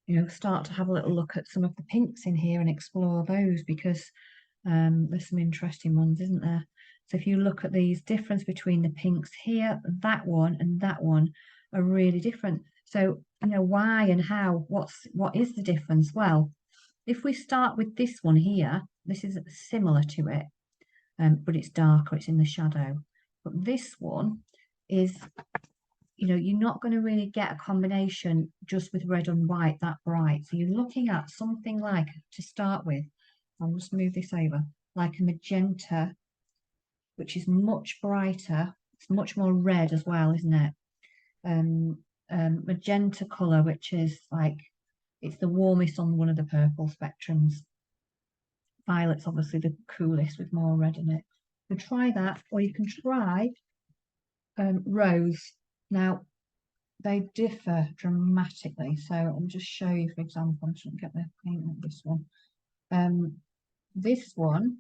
You know, start to have a little look at some of the pinks in here and explore those because there's some interesting ones, isn't there? So if you look at these difference between the pinks here, that one and that one are really different. So, you know, why and how, what is the difference? Well, if we start with this one here, this is similar to it, but it's darker, it's in the shadow. But this one is, you know, you're not going to really get a combination just with red and white that bright. So you're looking at something like, to start with, I'll just move this over, like a magenta, which is much brighter. It's much more red as well, isn't it? Magenta colour, which is like, it's the warmest on one of the purple spectrums. Violet's obviously the coolest with more red in it. So try that, or you can try rose. Now, they differ dramatically. So I'll just show you, for example, I'm just going to get the paint on this one. This one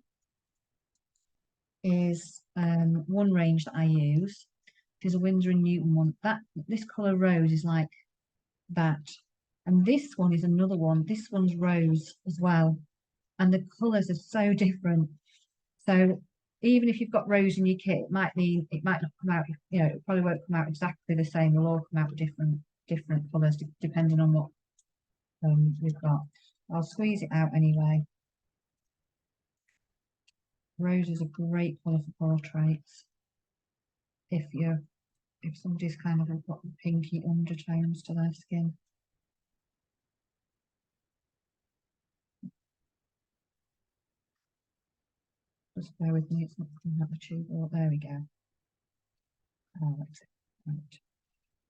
is one range that I use. It is a Winsor and Newton one. This colour rose is like that. And this one is another one. This one's rose as well. And the colours are so different. So even if you've got rose in your kit, it might not come out, you know, it probably won't come out exactly the same. They'll all come out with different colours depending on what we've got. I'll squeeze it out anyway. Rose is a great colour for portraits. If somebody's kind of got pinky undertones to their skin. Just bear with me, it's not coming out the tube. Oh, there we go. Oh, that's it. Right.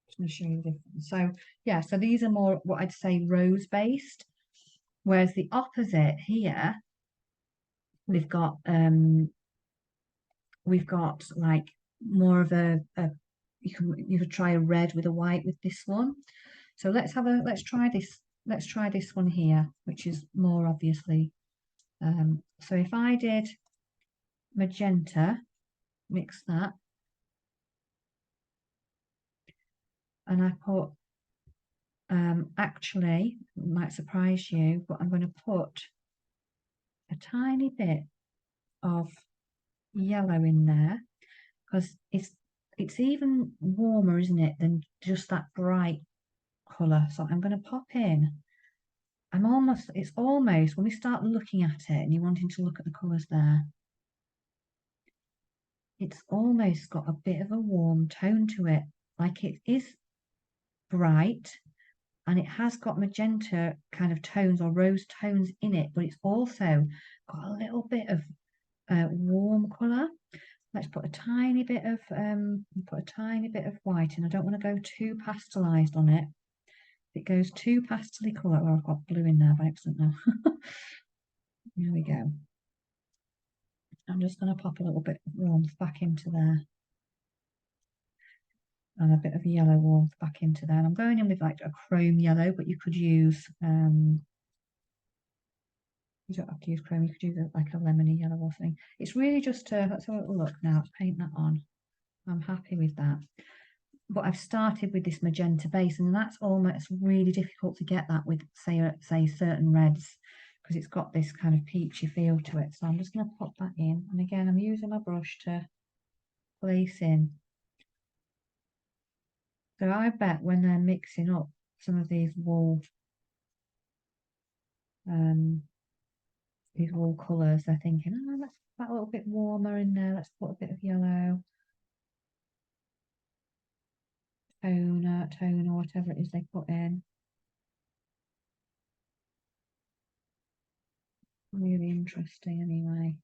Just going to show you the difference. So yeah, so these are more what I'd say rose based, whereas the opposite here, we've got like more of a you could try a red with a white with this one. So let's try this one here, which is more obviously. So if I did magenta, mix that, and I put actually, it might surprise you, but I'm going to put a tiny bit of yellow in there because it's even warmer, isn't it, than just that bright colour. So I'm going to pop in. It's almost when we start looking at it and you're wanting to look at the colours there, it's almost got a bit of a warm tone to it. Like it is bright and it has got magenta kind of tones or rose tones in it, but it's also got a little bit of warm colour. Let's put a tiny bit of white in. I don't want to go too pastelsized on it. If it goes too pastely colour, oh, I've got blue in there by accident now. Here we go. I'm just going to pop a little bit of warmth back into there. And a bit of yellow warmth back into there. And I'm going in with like a chrome yellow, but you could use, you don't have to use chrome, you could use like a lemony yellow or something. It's really just let's have a little look now, let's paint that on. I'm happy with that. But I've started with this magenta base, and that's almost really difficult to get that with, say certain reds, because it's got this kind of peachy feel to it. So I'm just going to pop that in, and again, I'm using my brush to place in. So I bet when they're mixing up some of these wool colours, they're thinking, oh, let's put that a little bit warmer in there. Let's put a bit of yellow. violet tone or whatever it is they put in. Really interesting anyway.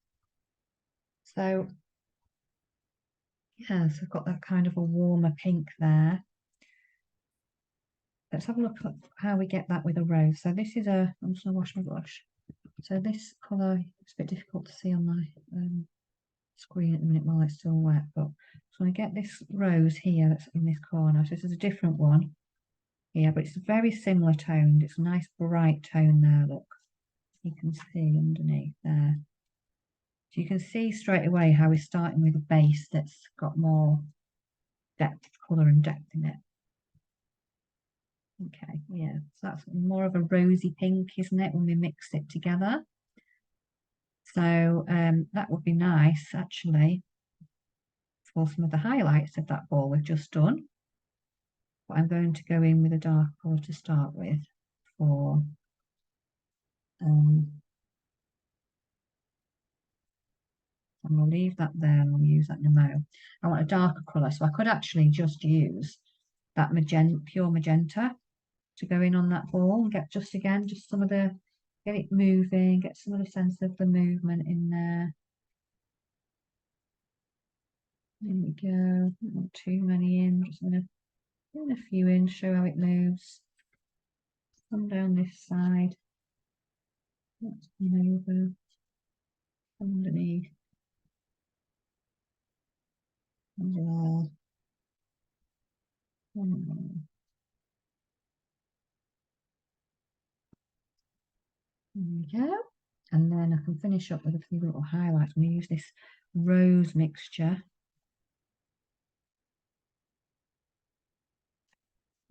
So yes, I've got that kind of a warmer pink there. Let's have a look at how we get that with a rose. So this is I'm just going to wash my brush. So this colour, it's a bit difficult to see on my screen at the minute while it's still wet, but so I get this rose here that's in this corner. So this is a different one here, but it's very similar toned. It's a nice bright tone there, look. You can see underneath there. So you can see straight away how we're starting with a base that's got more depth, colour and depth in it. Okay, yeah, so that's more of a rosy pink, isn't it, when we mix it together? So that would be nice, actually, for some of the highlights of that ball we've just done. But I'm going to go in with a dark colour to start with for I'm going to leave that there and we'll use that in a moment. I want a darker colour, so I could actually just use that magenta, pure magenta, to go in on that ball and get just some of the, get it moving, get some of the sense of the movement in there. There we go. Not too many in. I'm just going to put a few in, show how it moves. Come down this side. That's over. Underneath. Under there. There we go. And then I can finish up with a few little highlights. I'm going to use this rose mixture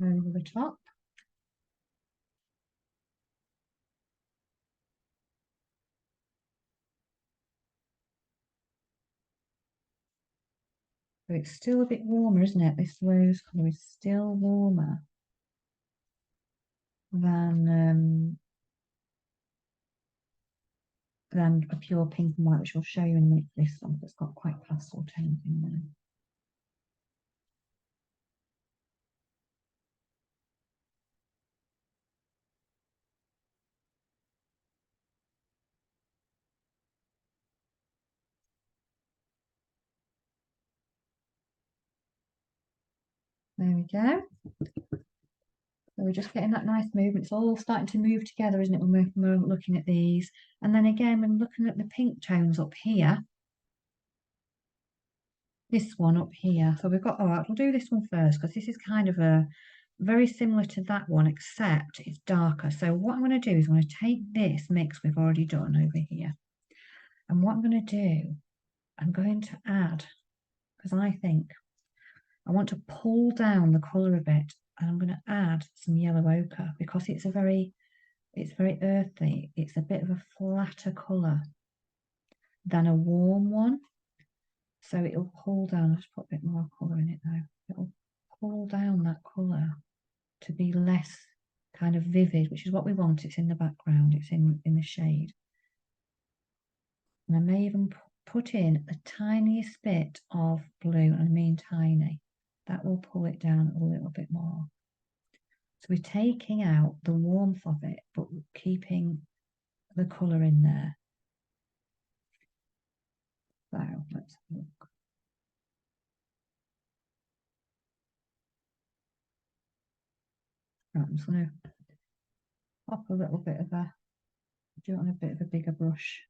over the top. So it's still a bit warmer, isn't it? This rose colour is still warmer than a pure pink and white, which I'll show you in a minute. This one that's got quite pastel tones in there. There we go. So we're just getting that nice movement. It's all starting to move together, isn't it, when we're looking at these. And then again, when looking at the pink tones up here, this one up here. So we've got, all right, we'll do this one first because this is kind of a very similar to that one, except it's darker. So what I'm going to do is I'm going to take this mix we've already done over here. And what I'm going to do, I'm going to add, because I think I want to pull down the colour a bit, and I'm going to add some yellow ochre because it's very earthy. It's a bit of a flatter colour than a warm one. So it'll pull down. I'll just put a bit more colour in it now. It'll pull down that colour to be less kind of vivid, which is what we want. It's in the background, it's in the shade. And I may even put in the tiniest bit of blue, and I mean tiny. That will pull it down a little bit more. So we're taking out the warmth of it, but keeping the colour in there. So let's have a look. Right, I'm just going to pop a little bit of do it on a bit of a bigger brush.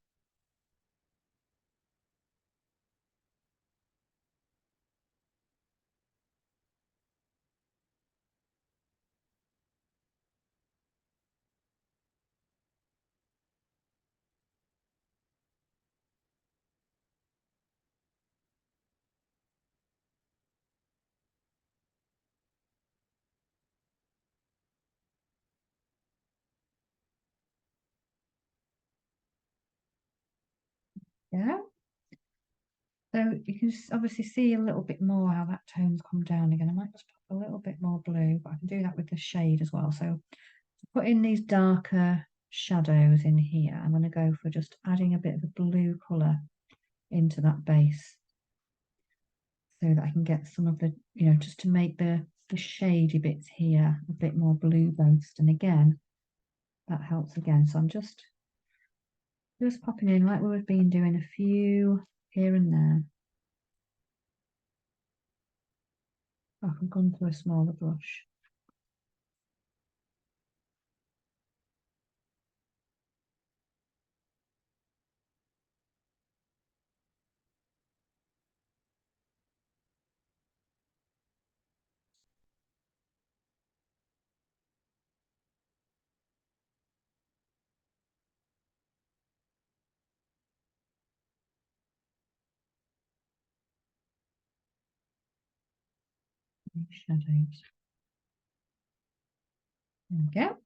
Yeah. So you can obviously see a little bit more how that tone's come down again. I might just put a little bit more blue, but I can do that with the shade as well. So to put in these darker shadows in here, I'm going to go for just adding a bit of a blue colour into that base so that I can get some of the, just to make the the shady bits here a bit more blue based, and again that helps again. So I'm just popping in like we've been doing, a few here and there. Oh, I've gone for a smaller brush. Shadows. There we go.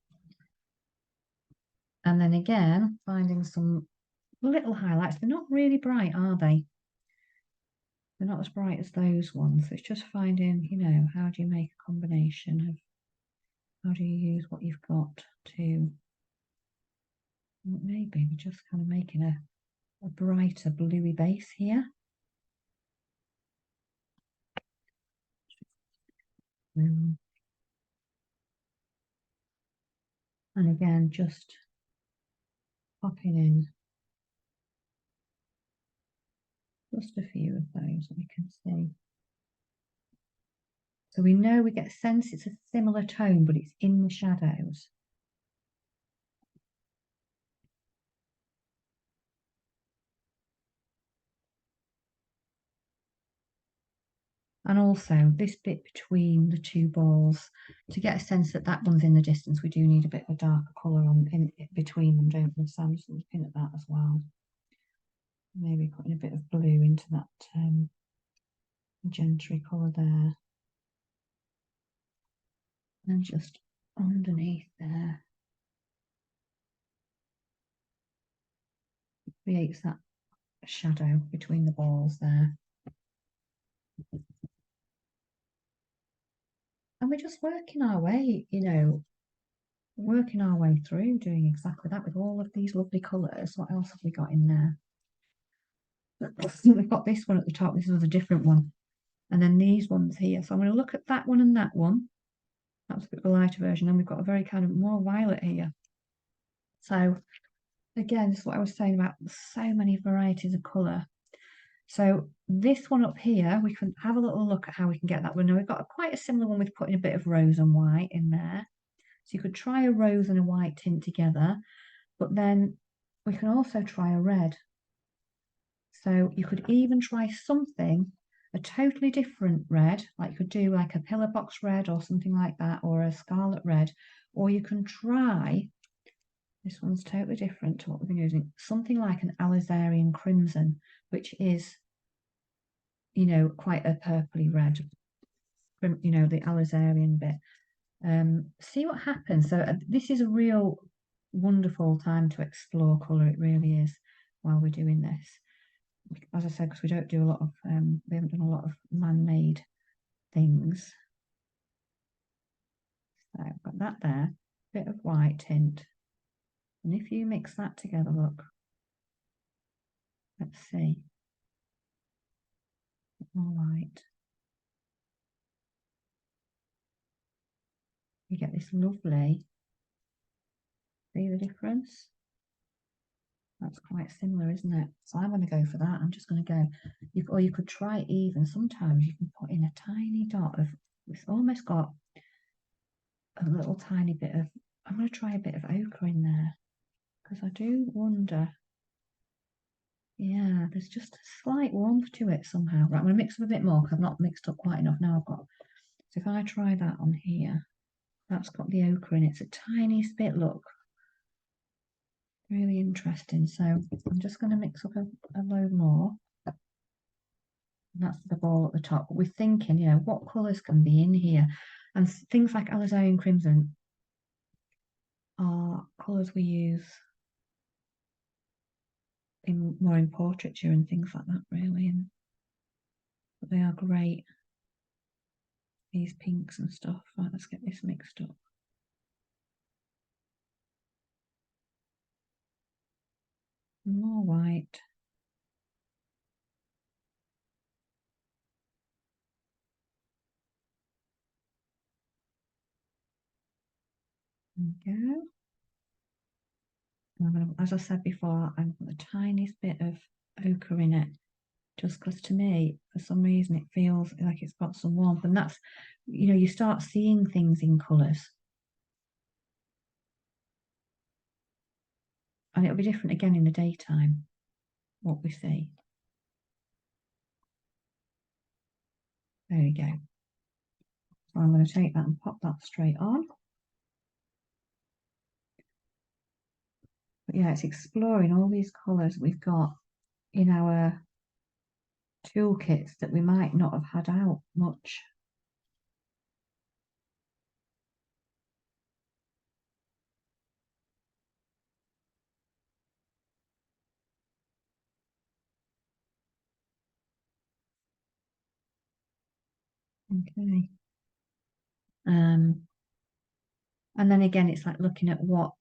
And then again, finding some little highlights. They're not really bright, are they? They're not as bright as those ones. It's just finding, you know, how do you make a combination of, how do you use what you've got to, maybe we're just kind of making a brighter bluey base here. And again, just popping in just a few of those that we can see. So we know, we get a sense it's a similar tone, but it's in the shadows. And also this bit between the two balls, to get a sense that that one's in the distance, we do need a bit of a darker colour on in between them, don't we? So I'm just looking at that as well. Maybe putting a bit of blue into that magenta colour there. And just underneath there. It creates that shadow between the balls there. And we're just working our way, you know, working our way through doing exactly that with all of these lovely colours. What else have we got in there? We've got this one at the top. This was a different one. And then these ones here. So I'm going to look at that one and that one. That's a bit of a lighter version. And we've got a very kind of more violet here. So again, this is what I was saying about so many varieties of colour. So this one up here, we can have a little look at how we can get that one. Now we've got quite a similar one with putting a bit of rose and white in there. So you could try a rose and a white tint together, but then we can also try a red. So you could even try something, a totally different red, like you could do like a pillar box red or something like that, or a scarlet red, or you can try, this one's totally different to what we've been using, something like an alizarian crimson, which is, you know, quite a purpley red, you know, the alizarian bit. See what happens. So this is a real wonderful time to explore colour. It really is, while we're doing this. As I said, because we don't do a lot of, we haven't done a lot of man-made things. So I've got that there, bit of white tint. And if you mix that together, look, let's see, a bit more white. You get this lovely, see the difference? That's quite similar, isn't it? So I'm going to go for that. I'm just going to go, or you could try even, sometimes you can put in a tiny dot of, it's almost got a little tiny bit of, I'm going to try a bit of ochre in there, because I do wonder, yeah, there's just a slight warmth to it somehow. Right, I'm going to mix up a bit more because I've not mixed up quite enough. Now I've got, so if I try that on here, that's got the ochre in it. It's a tiny bit, look. Really interesting. So I'm just going to mix up a load more. And that's the ball at the top. But we're thinking, you know, what colours can be in here? And things like alizarin crimson are colours we use in more in portraiture and things like that, really. And but they are great. These pinks and stuff. Right, let's get this mixed up. More white. There we go. And I'm gonna, as I said before, I'm put the tiniest bit of ochre in it, just because to me, for some reason, it feels like it's got some warmth. And that's, you know, you start seeing things in colours. And it'll be different again in the daytime, what we see. There we go. So I'm going to take that and pop that straight on. But yeah, it's exploring all these colours we've got in our toolkits that we might not have had out much. Okay. And then again, it's like looking at what,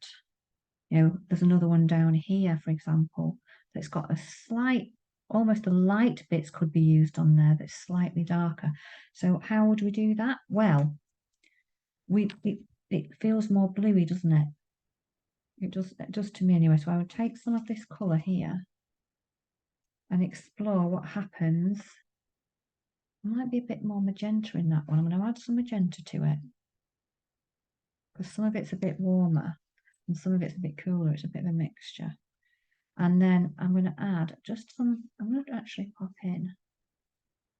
you know, there's another one down here, for example, that's got a slight, almost a light bits could be used on there that's slightly darker. So how would we do that? Well, it feels more bluey, doesn't it? It does to me anyway. So I would take some of this colour here and explore what happens. There might be a bit more magenta in that one. I'm going to add some magenta to it because some of it's a bit warmer and some of it's a bit cooler. It's a bit of a mixture. And then I'm going to add just some, I'm going to actually pop in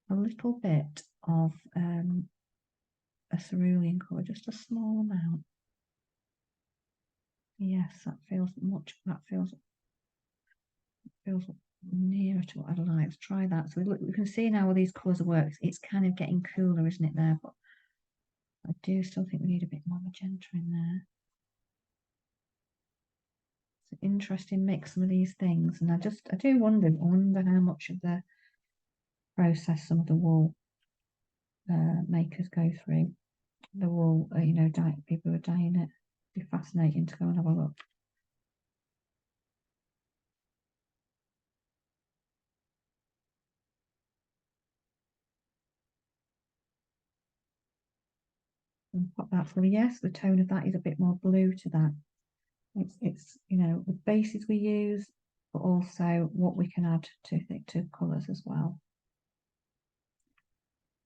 a little bit of a cerulean colour, just a small amount. Yes, that feels nearer to what I'd like. Let's try that. So we can see now how these colours work. It's kind of getting cooler, isn't it, there? But I do still think we need a bit more magenta in there. It's an interesting mix, some of these things. And I do wonder how much of the process some of the wool makers go through. The wool, you know, people who are dyeing it. It'd be fascinating to go and have a look. And pop that through. Yes, the tone of that is a bit more blue to that. It's you know, the bases we use, but also what we can add to colours as well.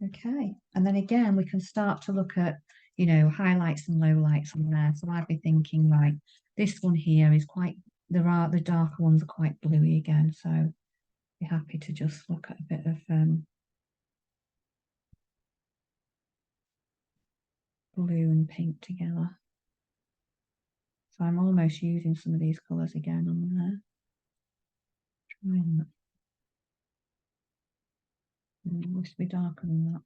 Okay, and then again we can start to look at, you know, highlights and lowlights on there. So I'd be thinking, right, this one here is quite, the darker ones are quite bluey again, so be happy to just look at a bit of blue and pink together. So I'm almost using some of these colours again on there. Trying that. It must be darker than that.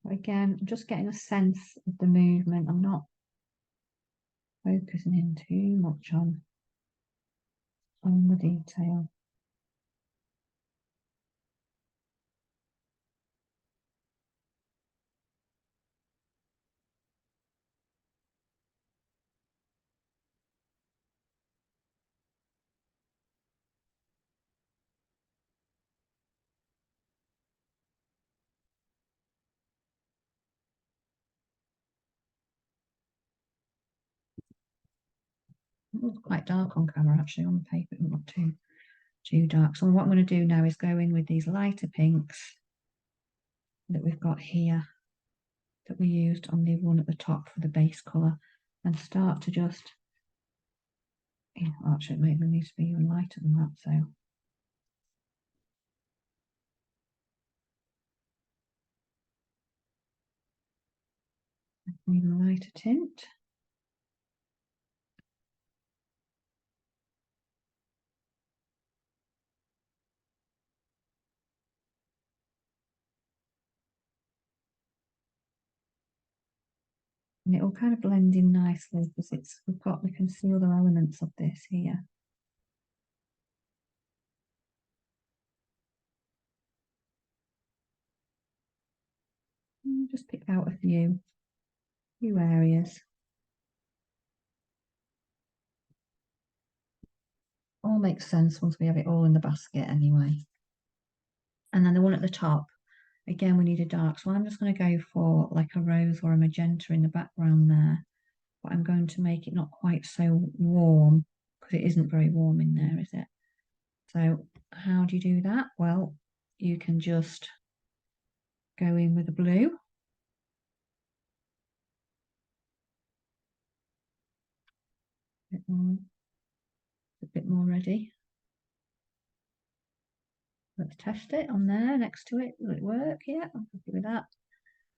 But again, I'm just getting a sense of the movement. I'm not focusing in too much on the detail. It looks quite dark on camera, actually. On the paper, it's not too dark. So what I'm going to do now is go in with these lighter pinks that we've got here, that we used on the one at the top for the base colour, and start to just, yeah, actually it maybe needs to be even lighter than that. So even a lighter tint. And it will kind of blend in nicely because we can see other elements of this here. Just pick out a few areas. All makes sense once we have it all in the basket anyway. And then the one at the top, again, we need a dark. So I'm just going to go for like a rose or a magenta in the background there. But I'm going to make it not quite so warm because it isn't very warm in there, is it? So how do you do that? Well, you can just go in with the blue. A bit more ready. Let's test it on there next to it. Will it work? Yeah, I'm happy with that.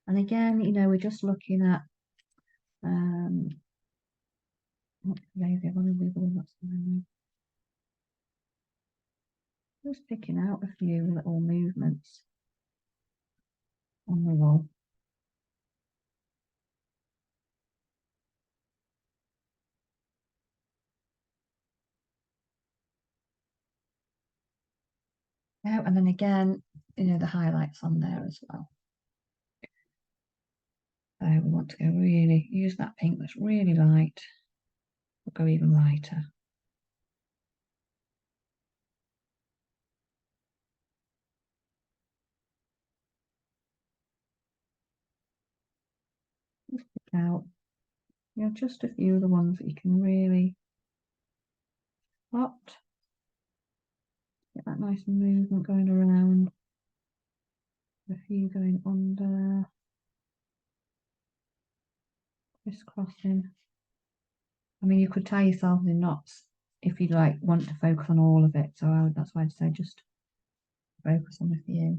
And again, you know, we're just looking at what's the lazy? I want to wiggle that's the just picking out a few little movements on the wall. Yeah, and then again, you know, the highlights on there as well. So we want to go really use that pink that's really light. We'll go even lighter. Just pick out, you know, just a few of the ones that you can really spot. Get that nice movement going around. A few going under, crisscrossing. I mean, you could tie yourself in knots if you like want to focus on all of it. So that's why I'd say just focus on a few.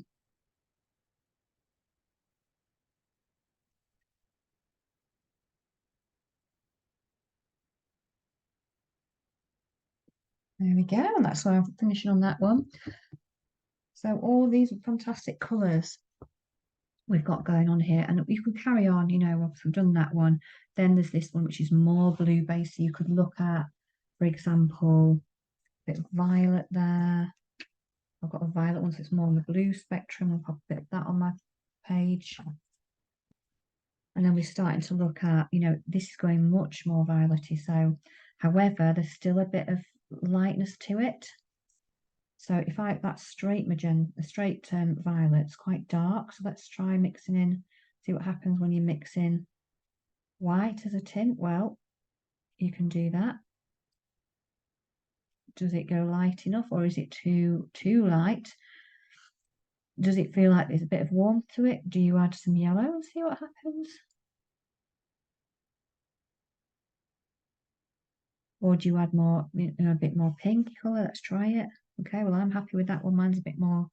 There we go, and that's why I'm finishing on that one. So all these fantastic colours we've got going on here, and you can carry on, you know, once we've done that one. Then there's this one, which is more blue based. So you could look at, for example, a bit of violet there. I've got a violet one, so it's more on the blue spectrum. I'll pop a bit of that on my page. And then we're starting to look at, you know, this is going much more violetty. So, however, there's still a bit of lightness to it. So if that's straight magenta, straight violet's quite dark. So let's try mixing in, see what happens when you mix in white as a tint. Well, you can do that. Does it go light enough, or is it too light? Does it feel like there's a bit of warmth to it? Do you add some yellow and see what happens? Or do you add more, you know, a bit more pinky colour? Let's try it. Okay, well, I'm happy with that one. Mine's a bit more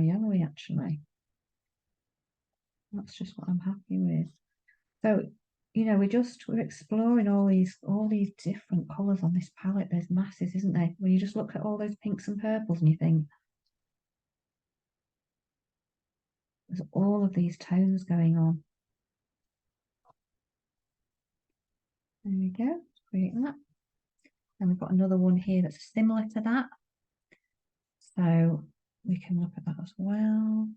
yellowy actually. That's just what I'm happy with. So, you know, we're exploring all these different colours on this palette. There's masses, isn't there? When you just look at all those pinks and purples and you think there's all of these tones going on. There we go. Let's create that. And we've got another one here that's similar to that. So we can look at that as well.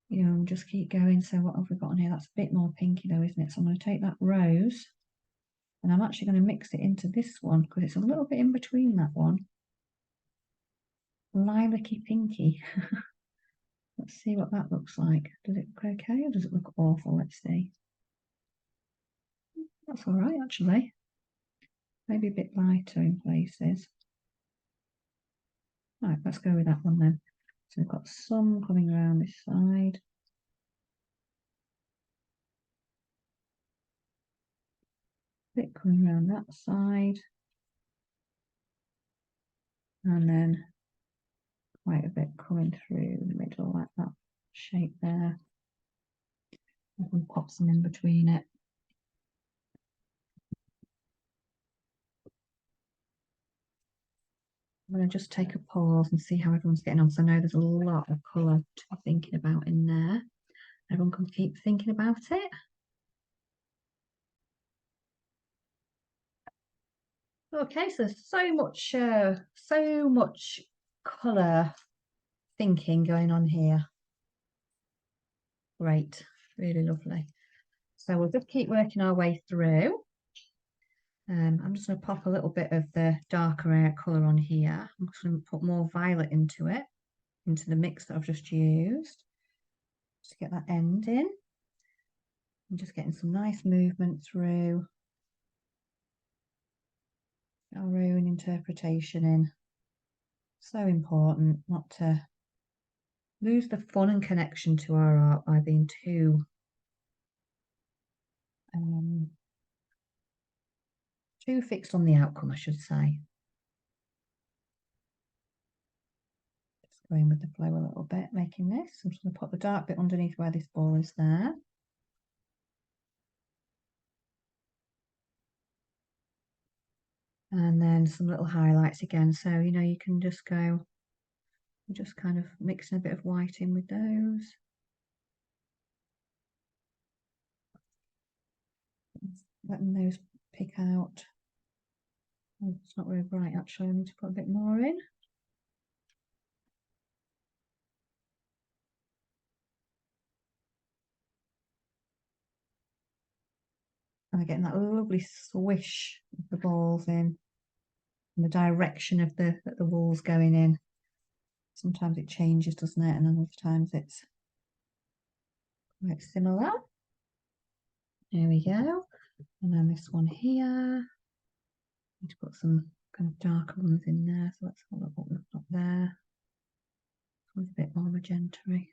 You know, just keep going. So what have we got on here? That's a bit more pinky though, isn't it? So I'm going to take that rose and I'm actually going to mix it into this one because it's a little bit in between that one. Lilac-y pinky. Let's see what that looks like. Does it look okay or does it look awful? Let's see. That's all right, actually. Maybe a bit lighter in places. Right, let's go with that one then. So we've got some coming around this side. Bit coming around that side. And then quite a bit coming through the middle like that shape there. We can pop some in between it. I'm going to just take a pause and see how everyone's getting on. So I know there's a lot of colour to be thinking about in there. Everyone can keep thinking about it. Okay, so so much colour thinking going on here. Great, really lovely. So we'll just keep working our way through. I'm just going to pop a little bit of the darker colour on here. I'm just going to put more violet into it, into the mix that I've just used. Just to get that end in. I'm just getting some nice movement through. Our own interpretation in. So important not to lose the fun and connection to our art by being too fixed on the outcome, I should say. Just going with the flow a little bit, making this. I'm just going to put the dark bit underneath where this ball is there. And then some little highlights again. So, you know, you can just go, just kind of mixing a bit of white in with those. Letting those pick out. Oh, it's not very bright actually, I need to put a bit more in. And I'm getting that lovely swish of the balls in and the direction of the that the wool's going in. Sometimes it changes, doesn't it? And then other times it's quite similar. There we go. And then this one here. Need to put some kind of darker ones in there. So let's have a look what we've got there. This one's a bit more magenta-y.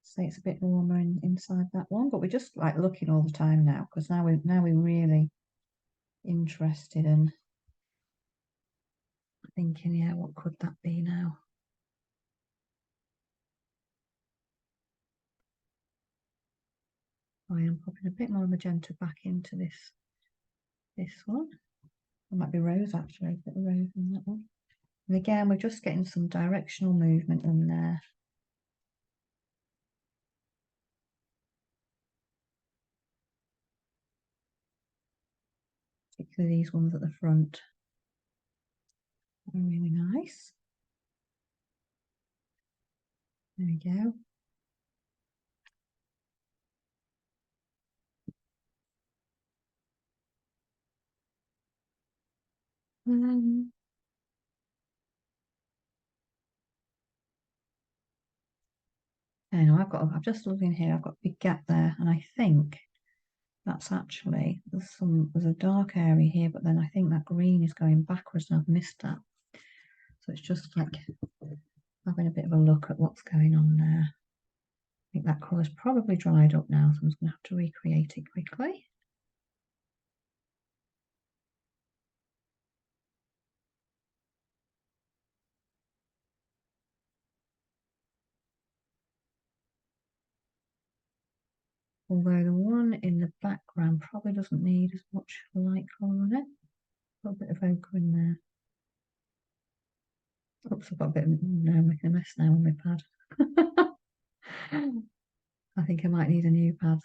Say it's a bit warmer inside that one, but we're just like looking all the time now because now we're really interested in thinking, yeah, what could that be now? I am popping a bit more magenta back into this one. It might be rose actually, a bit of rose in that one. And again, we're just getting some directional movement in there. Particularly these ones at the front are really nice. There we go. I know I've just looked in here, I've got a big gap there, and I think that's actually there's a dark area here, but then I think that green is going backwards and I've missed that. So it's just like having a bit of a look at what's going on there. I think that colour's probably dried up now, so I'm just going to have to recreate it quickly. Although the one in the background probably doesn't need as much light colour on it. A little bit of ochre in there. Oops, I've got a bit of, no, I'm making a mess now on my pad. I think I might need a new pad.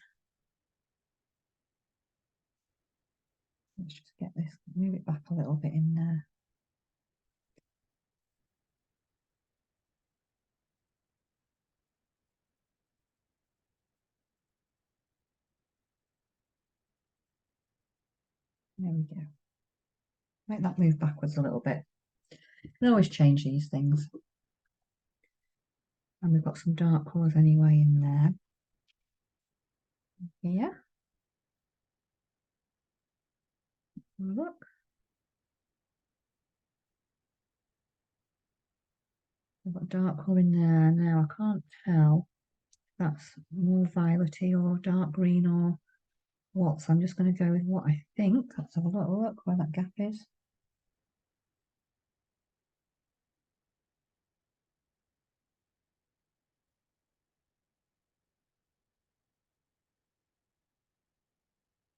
Let's just get this, move it back a little bit in there. There we go. Make that move backwards a little bit. You can always change these things. And we've got some dark colours anyway in there. Here. Look. I've got dark colour in there. Now I can't tell if that's more violety or dark green or what. So I'm just going to go with what I think. Let's have a little look where that gap is.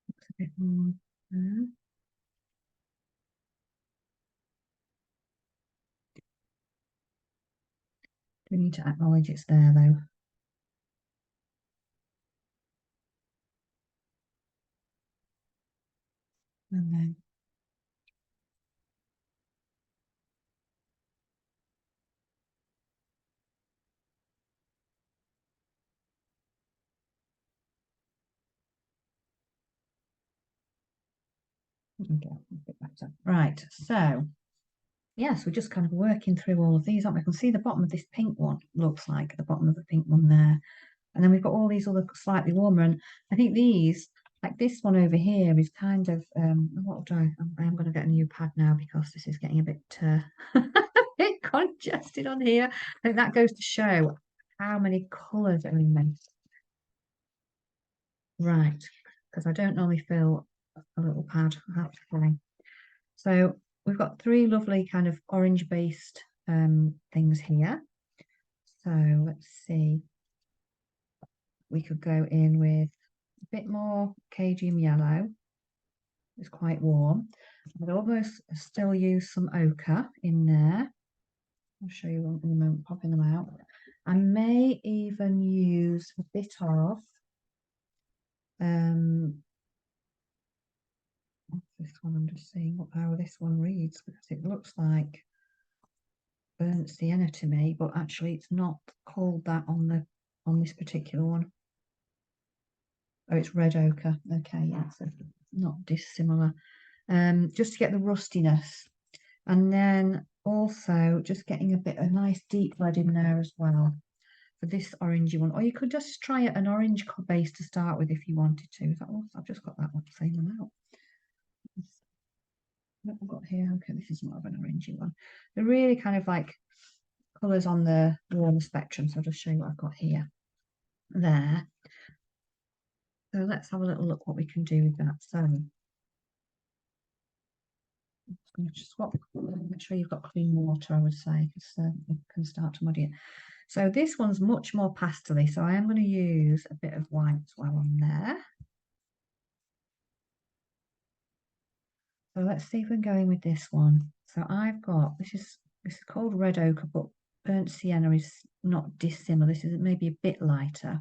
Looks a bit more there. Do need to acknowledge it's there though. And then Okay, a bit better. Right, so yes, we're just kind of working through all of these, aren't we? I can see the bottom of this pink one looks like the bottom of the pink one there. And then we've got all these other slightly warmer. And I think these, like this one over here, is kind of, what do I am going to get a new pad now because this is getting a bit, a bit congested on here. I think that goes to show how many colours are in this. Right, because I don't normally fill a little pad, I have to say. So we've got three lovely kind of orange based things here. So let's see, we could go in with a bit more Cajun yellow. It's quite warm. I'd almost still use some ochre in there. I'll show you one in a moment, popping them out. I may even use a bit of this one. I'm just seeing how this one reads because it looks like burnt sienna to me, but actually it's not called that on this particular one. Oh, it's red ochre. Okay, yeah, so not dissimilar. Just to get the rustiness, and then also just getting a nice deep red in there as well for this orangey one. Or you could just try an orange base to start with if you wanted to. Is that what I've just got that one, same one out. What I've got here, okay, this is more of an orangey one. They're really kind of like colours on the warmer spectrum. So I'll just show you what I've got here. There. So let's have a little look what we can do with that. So I'm going to swap, make sure you've got clean water, I would say, because it can start to muddy it. So this one's much more pastely, so I am going to use a bit of white as well on there. So let's see if we're going with this one. So I've got, this is called red ochre, but burnt sienna is not dissimilar. This is maybe a bit lighter.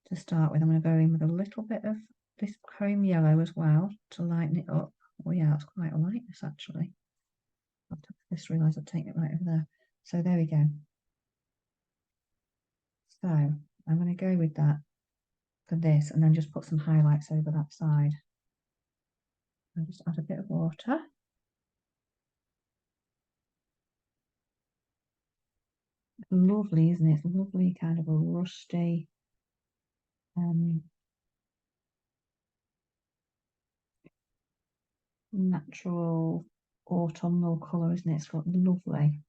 To start with, I'm going to go in with a little bit of this chrome yellow as well to lighten it up. Oh yeah, it's quite a lightness actually. I just realised I've taken it right over there. So there we go. So I'm going to go with that for this and then just put some highlights over that side. I'll just add a bit of water. Lovely, isn't it? It's lovely, kind of a rusty, natural autumnal colour, isn't it? It's lovely.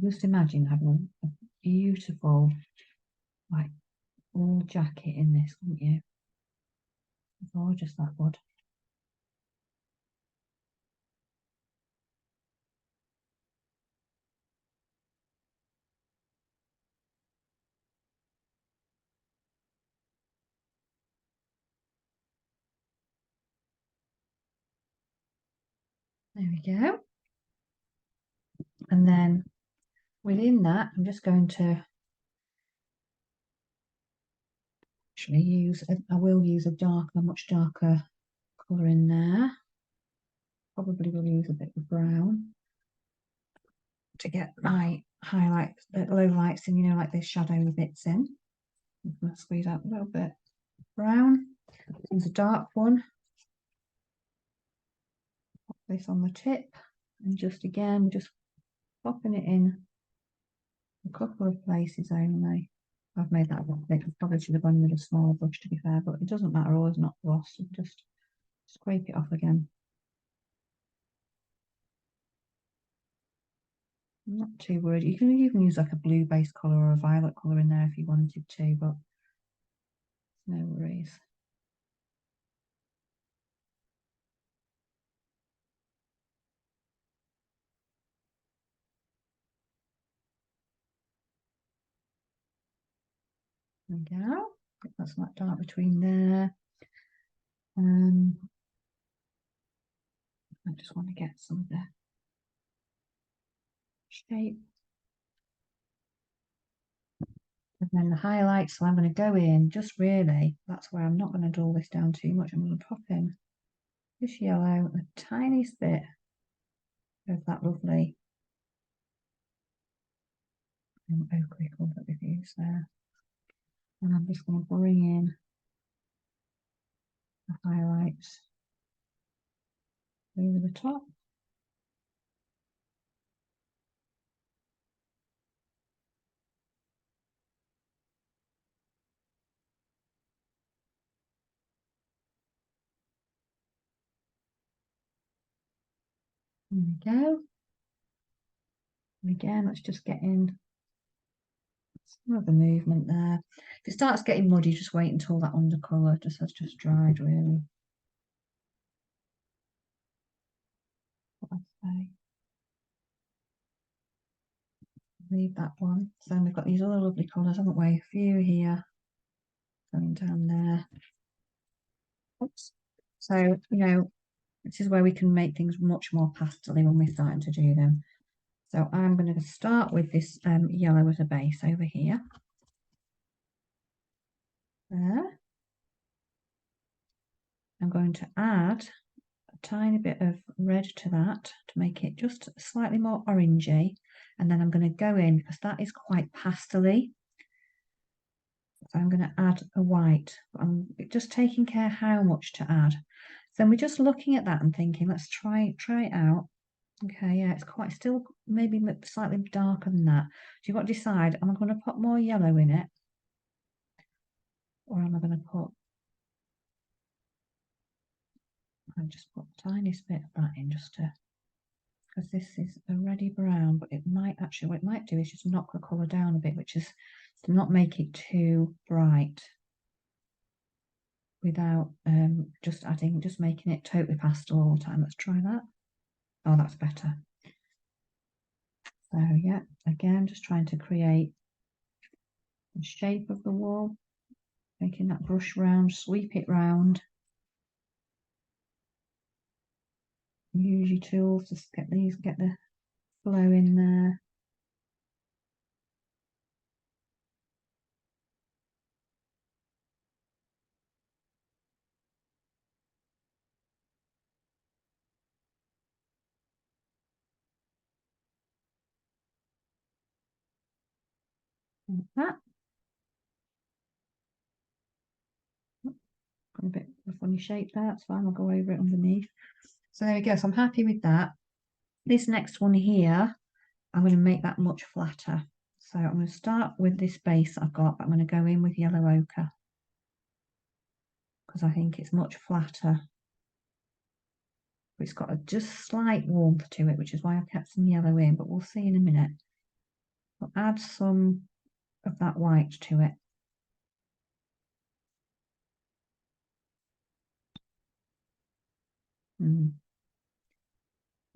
Just imagine having a beautiful, like, wool jacket in this, wouldn't you? Gorgeous, that would. There we go. And then within that, I'm just going to actually use, I will use a much darker colour in there. Probably will use a bit of brown to get my highlights, low lights in, you know, like this shadow bits in. I'm going to squeeze out a little bit brown. Use a dark one. Pop this on the tip, and just again, just popping it in a couple of places only. I've made that a bit. I probably should have gone with a smaller brush to be fair, but it doesn't matter, always not gloss. Just scrape it off again. I'm not too worried. You can even use like a blue base colour or a violet colour in there if you wanted to, but no worries. There we go. That's that dark between there. I just want to get some of the shape. And then the highlights, so I'm going to go in, just really, that's where I'm not going to dull this down too much. I'm going to pop in this yellow, a tiny bit of that lovely ochre colour that we've used there. And I'm just going to bring in the highlights over the top. There we go. And again, let's just get in some of the movement there. If it starts getting muddy, just wait until that undercolour has just dried, really. What I say. Leave that one. So we've got these other lovely colours, haven't we? A few here, going down there. Oops. So, this is where we can make things much more pastel-y when we're starting to do them. So I'm going to start with this yellow as a base over here. There. I'm going to add a tiny bit of red to that to make it just slightly more orangey. And then I'm going to go in, because that is quite pastel-y. So I'm going to add a white. I'm just taking care how much to add. So we're just looking at that and thinking, let's try it out. Okay, yeah, it's quite still maybe slightly darker than that. So you've got to decide, am I going to put more yellow in it? Or am I going to put, I'll just put the tiniest bit of that in just to, because this is already brown, but it might actually, what it might do is just knock the colour down a bit, which is to not make it too bright without just making it totally pastel all the time. Let's try that. Oh, that's better. So yeah, again, just trying to create the shape of the wall, making that brush round, sweep it round. Use your tools to get the flow in there. Like that. Got a bit of a funny shape there, that's fine, I'll go over it underneath. So there we go, so I'm happy with that. This next one here, I'm going to make that much flatter. So I'm going to start with this base I've got, but I'm going to go in with yellow ochre because I think it's much flatter. It's got a just slight warmth to it, which is why I've kept some yellow in, but we'll see in a minute. I'll add some of that white to it.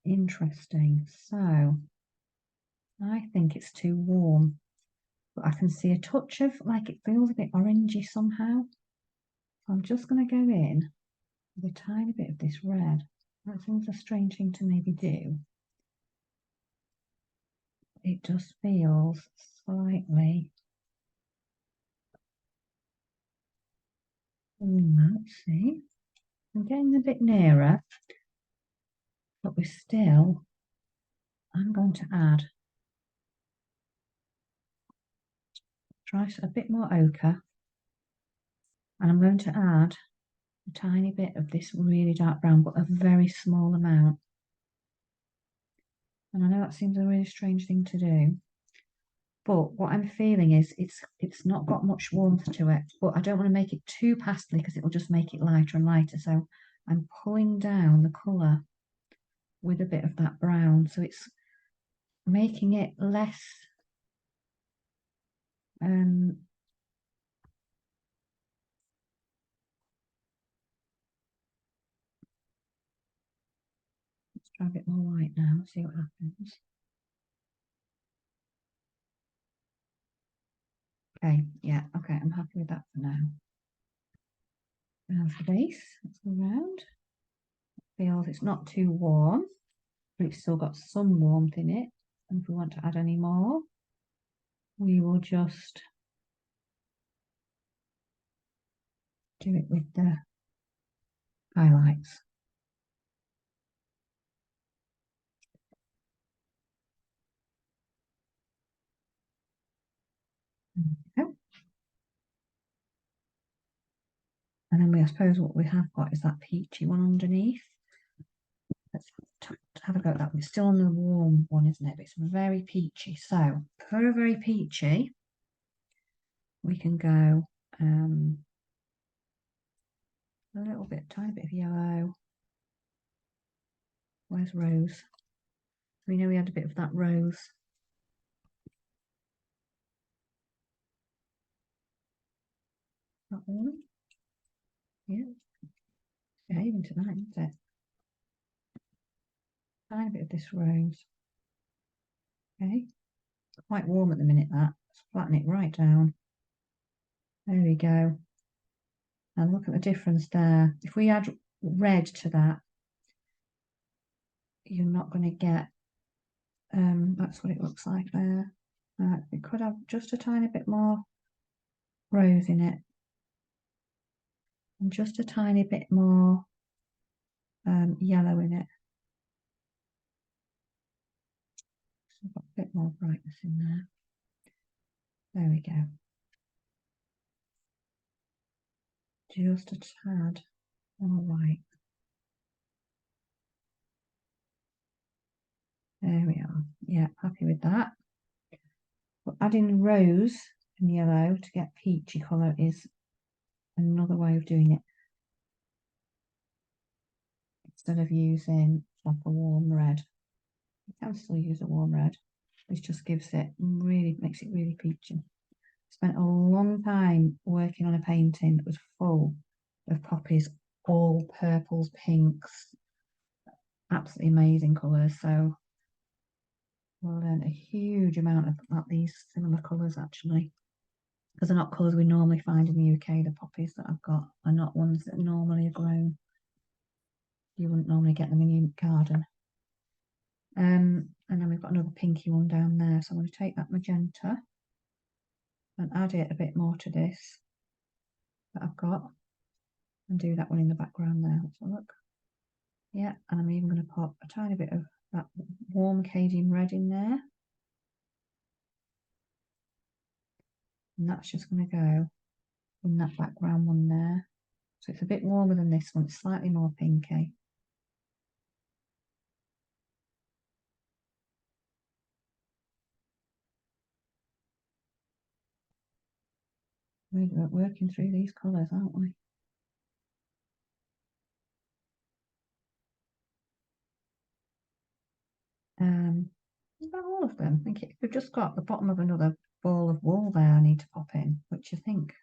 Interesting. So I think it's too warm, but I can see a touch of, like, it feels a bit orangey somehow. So I'm just going to go in with a tiny bit of this red. That seems a strange thing to maybe do. It just feels slightly. Let's see. I'm getting a bit nearer, but we're still. I'm going to add. Try a bit more ochre, and I'm going to add a tiny bit of this really dark brown, but a very small amount. And I know that seems a really strange thing to do, but what I'm feeling is it's not got much warmth to it, but I don't want to make it too pastel because it will just make it lighter and lighter. So I'm pulling down the colour with a bit of that brown, so it's making it less let's try a bit more white now, see what happens. Okay, yeah, okay, I'm happy with that for now. Now for the base, let's go around. Feels it's not too warm, but it's still got some warmth in it. And if we want to add any more, we will just do it with the highlights. And then I suppose what we have got is that peachy one underneath. Let's have a go at that one. It's still on the warm one, isn't it? But it's very peachy. So for a very peachy, we can go a little bit, tiny bit of yellow. Where's rose? We know we had a bit of that rose. That one. Yeah. Behaving tonight, isn't it? Tiny bit of this rose. Okay. Quite warm at the minute, that. Let's flatten it right down. There we go. And look at the difference there. If we add red to that, you're not going to get, that's what it looks like there. We could have just a tiny bit more rose in it. And just a tiny bit more yellow in it. So I've got a bit more brightness in there. There we go. Just a tad more white. There we are. Yeah, happy with that. But adding rose and yellow to get peachy colour is another way of doing it. Instead of using like a warm red. You can still use a warm red. This just gives it makes it really peachy. Spent a long time working on a painting that was full of poppies, all purples, pinks, absolutely amazing colours. So we'll learn a huge amount about these similar colours actually, because they're not colours we normally find in the UK. The poppies that I've got are not ones that normally are grown. You wouldn't normally get them in your garden. And then we've got another pinky one down there. So I'm going to take that magenta and add it a bit more to this that I've got and do that one in the background there. Let's have a look. Yeah, and I'm even going to pop a tiny bit of that warm Cajun red in there. And that's just going to go in that background one there. So it's a bit warmer than this one, it's slightly more pinky. We're working through these colours, aren't we? About all of them. I think we've just got the bottom of another ball of wool there I need to pop in, which I think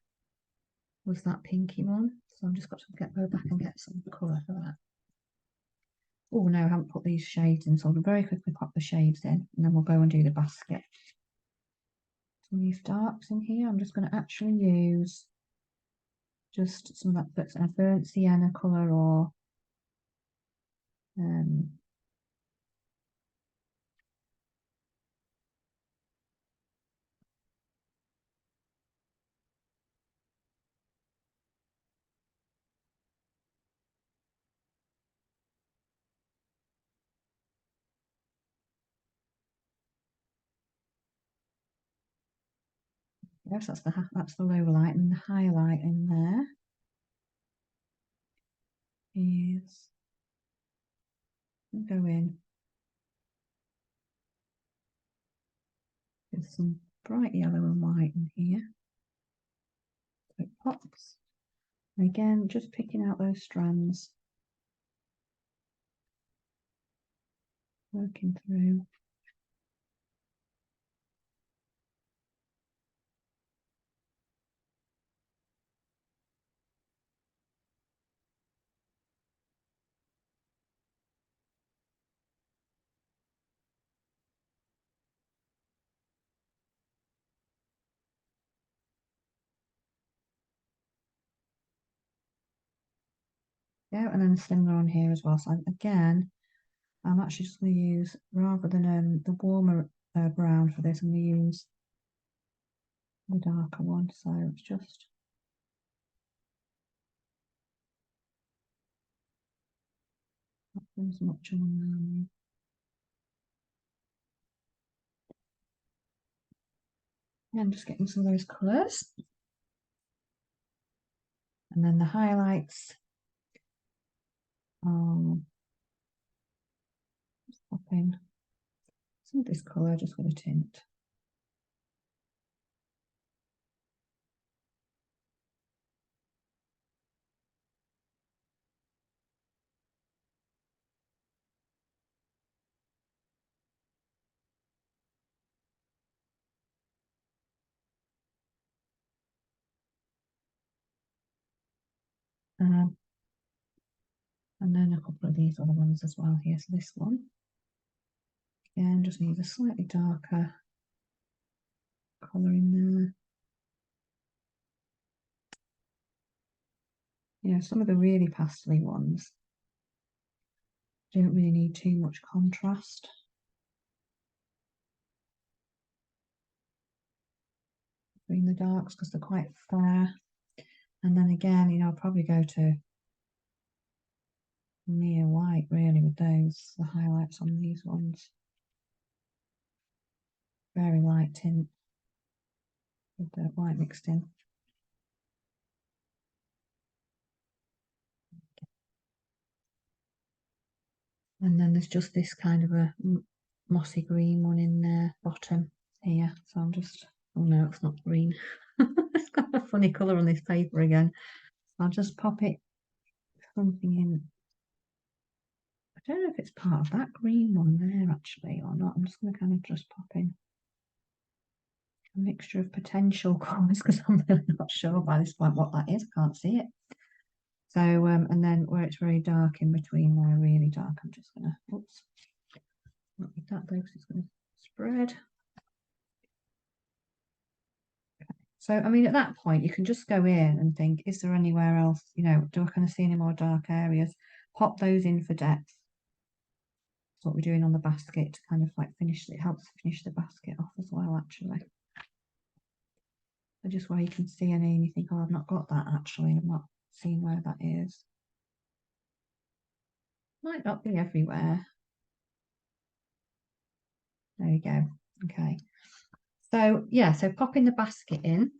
was that pinky one. So I'm just got to go back and get some colour for that. Oh no, I haven't put these shades in, so I'll very quickly pop the shades in and then we'll go and do the basket. Some of these darks in here, I'm just going to actually use just some of that's a burnt sienna colour or yes, that's the lower light, and the highlight in there is go in with some bright yellow and white in here. So it pops. And again, just picking out those strands, working through. Yeah, and then similar on here as well. So again, I'm actually just going to use, rather than the warmer brown for this, I'm going to use the darker one. So it's just not as much on I'm just getting some of those colours. And then the highlights, pop in some of this colour just with a tint. And then a couple of these other ones as well here. So this one, again, just needs a slightly darker colour in there. You know, some of the really pastely ones don't really need too much contrast. Between the darks because they're quite fair. And then again, you know, I'll probably go to near white really with those, the highlights on these ones. Very light tint with the white mixed in. And then there's just this kind of a mossy green one in there, bottom here. So I'm just, oh no, it's not green. It's got a funny colour on this paper again. I'll just pop it something in. I don't know if it's part of that green one there actually or not. I'm just going to kind of just pop in a mixture of potential colours because I'm really not sure by this point what that is. I can't see it. So, and then where it's very dark in between there, really dark, I'm just going to, oops, not with that though, because it's going to spread. So, I mean, at that point, you can just go in and think, is there anywhere else, you know, do I kind of see any more dark areas? Pop those in for depth. That's what we're doing on the basket to kind of like finish, it helps finish the basket off as well, actually. So just where you can see any and you think, oh, I've not got that actually, I'm not seeing where that is. Might not be everywhere. There you go. Okay. So yeah, so popping the basket in.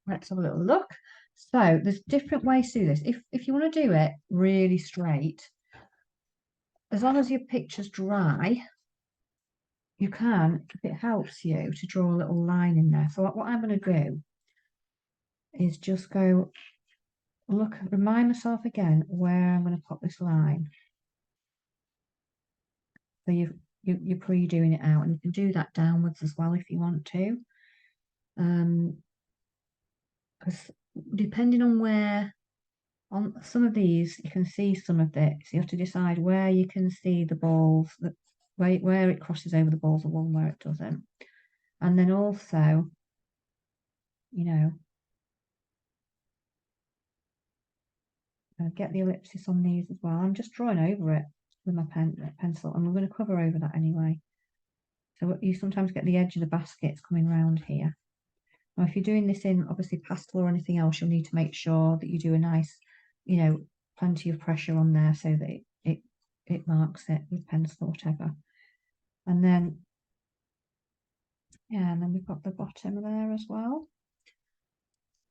Let's have a little look. So there's different ways to do this. If you want to do it really straight, as long as your picture's dry, you can, if it helps you, to draw a little line in there. So what I'm going to do is just go look, remind myself again where I'm going to pop this line. So you're pre-doing it out, and you can do that downwards as well if you want to. Because depending on where, on some of these you can see some of this. You have to decide where you can see the balls, that where it crosses over the balls and one where it doesn't. And then also, you know, get the ellipsis on these as well. I'm just drawing over it with my pencil, and I'm going to cover over that anyway. So you sometimes get the edge of the baskets coming round here. Now, if you're doing this in obviously pastel or anything else, you'll need to make sure that you do a nice, you know, plenty of pressure on there so that it marks it with pencil or whatever. And then, yeah, and then we've got the bottom there as well.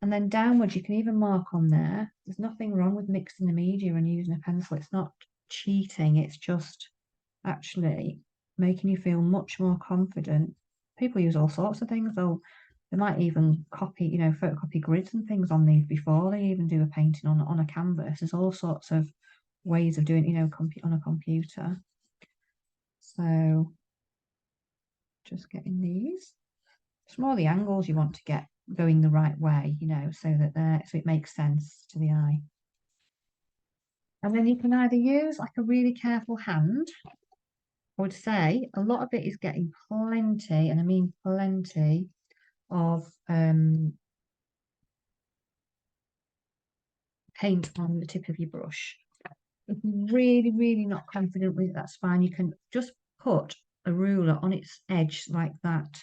And then downwards, you can even mark on there. There's nothing wrong with mixing the media and using a pencil. It's not cheating. It's just actually making you feel much more confident. People use all sorts of things. They might even copy, you know, photocopy grids and things on these before they even do a painting on a canvas. There's all sorts of ways of doing, you know, on a computer. So just getting these. It's more the angles you want to get going the right way, you know, so it makes sense to the eye. And then you can either use like a really careful hand. I would say a lot of it is getting plenty, and I mean plenty, of paint on the tip of your brush. If you're really, really not confident with it, that's fine. You can just put a ruler on its edge like that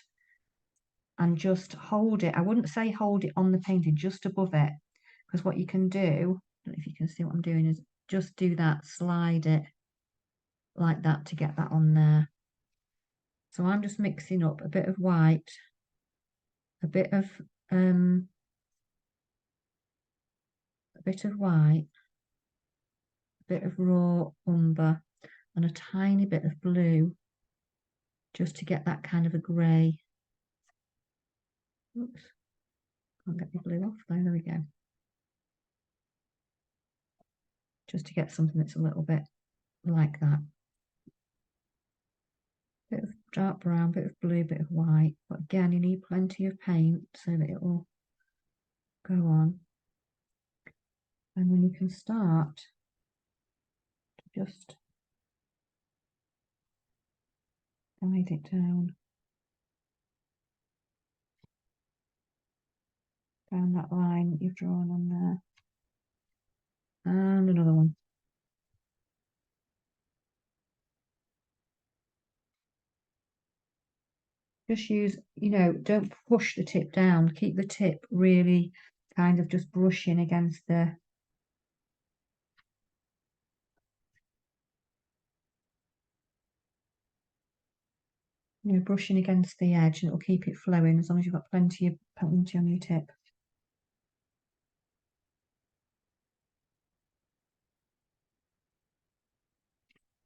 and just hold it. I wouldn't say hold it on the painting, just above it, because what you can do, I don't know if you can see what I'm doing, is just do that, slide it like that to get that on there. So I'm just mixing up a bit of white, a bit of a bit of white, a bit of raw umber, and a tiny bit of blue, just to get that kind of a grey. Oops, can't get the blue off though, there we go. Just to get something that's a little bit like that. Bit of dark brown, bit of blue, bit of white. But again, you need plenty of paint so that it will go on. And then you can start to just guide it down that line that you've drawn on there. And another one. Just use, don't push the tip down. Keep the tip really kind of just brushing against the brushing against the edge, and it'll keep it flowing as long as you've got plenty of paint on your tip.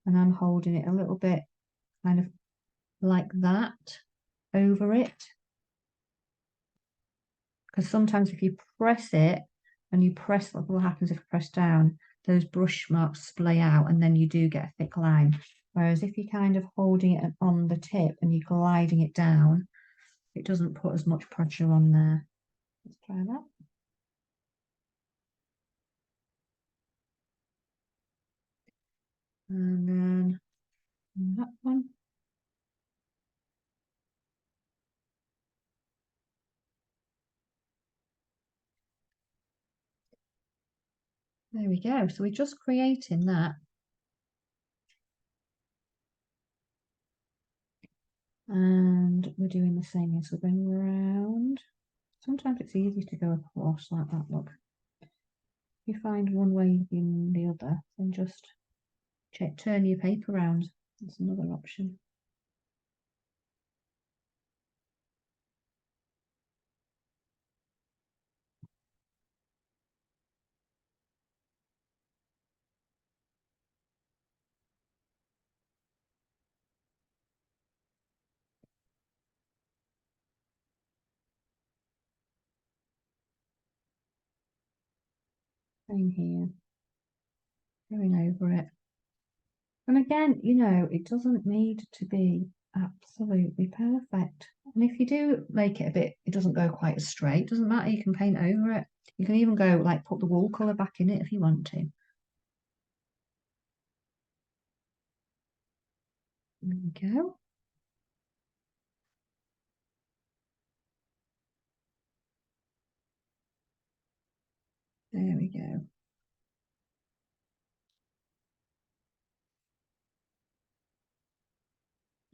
And I'm holding it a little bit kind of like that over it, because sometimes if you press it and you press, what happens if you press down, those brush marks splay out and then you do get a thick line. Whereas if you're kind of holding it on the tip and you're gliding it down, it doesn't put as much pressure on there. Let's try that. And then that one. There we go. So we're just creating that. And we're doing the same here. So we're going around. Sometimes it's easy to go across like that, look. If you find one way in the other, then just turn your paper around. That's another option. Same here. Going over it. And again, it doesn't need to be absolutely perfect. And if you do make it a bit, it doesn't go quite as straight, doesn't matter, you can paint over it. You can even go like put the wool colour back in it if you want to. There we go. There we go.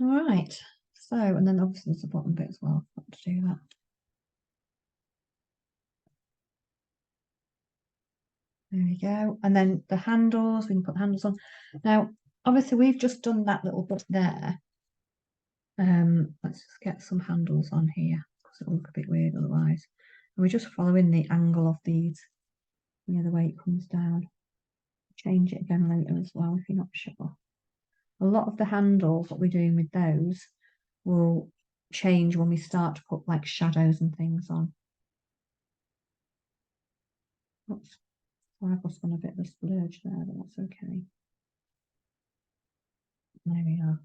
All right. So, and then obviously there's the bottom bit as well. I've got to do that. There we go. And then the handles, we can put the handles on. Now, obviously we've just done that little bit there. Let's just get some handles on here because it'll look a bit weird otherwise. And we're just following the angle of these, the way it comes down. Change it again later as well if you're not sure. A lot of the handles, what we're doing with those, will change when we start to put like shadows and things on. Oops. I've just done a bit of a splurge there, but that's okay. There we are.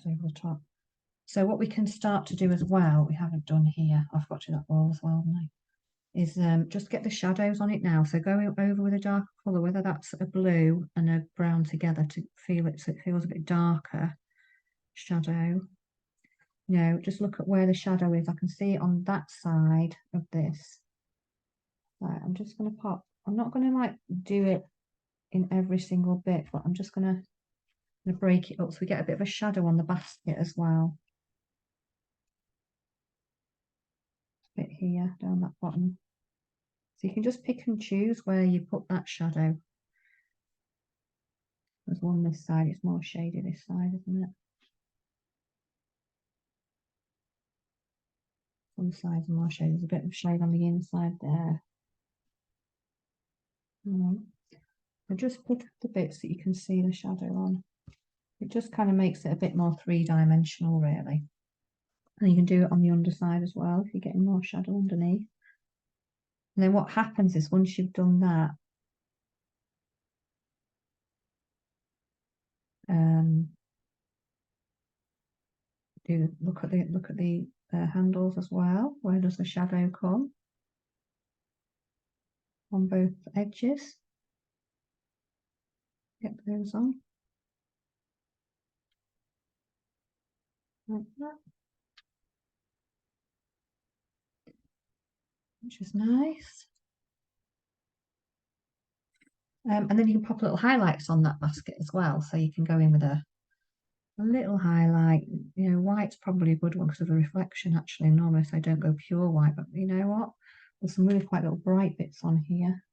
Over the top. So what we can start to do as well, we haven't done here, I've got to do that wall as well, haven't I? Is just get the shadows on it now. So going over with a darker colour, whether that's a blue and a brown together to feel it so it feels a bit darker shadow. Just look at where the shadow is. I can see it on that side of this. So I'm just going to pop, I'm not going to like do it in every single bit, but I'm just going to break it up so we get a bit of a shadow on the basket as well. Bit here down that bottom. So you can just pick and choose where you put that shadow. There's one this side, it's more shady this side, isn't it? on the sides and more shade. There's a bit of shade on the inside there. I just pick up the bits that you can see the shadow on. It just kind of makes it a bit more three-dimensional, really. And you can do it on the underside as well if you're getting more shadow underneath. And then what happens is once you've done that, look at the handles as well. Where does the shadow come? On both edges. Get those on. Like that. Which is nice. And then you can pop little highlights on that basket as well. So you can go in with a little highlight. You know, white's probably a good one because of the reflection actually. Normally I don't go pure white, but you know what? There's some really quite little bright bits on here.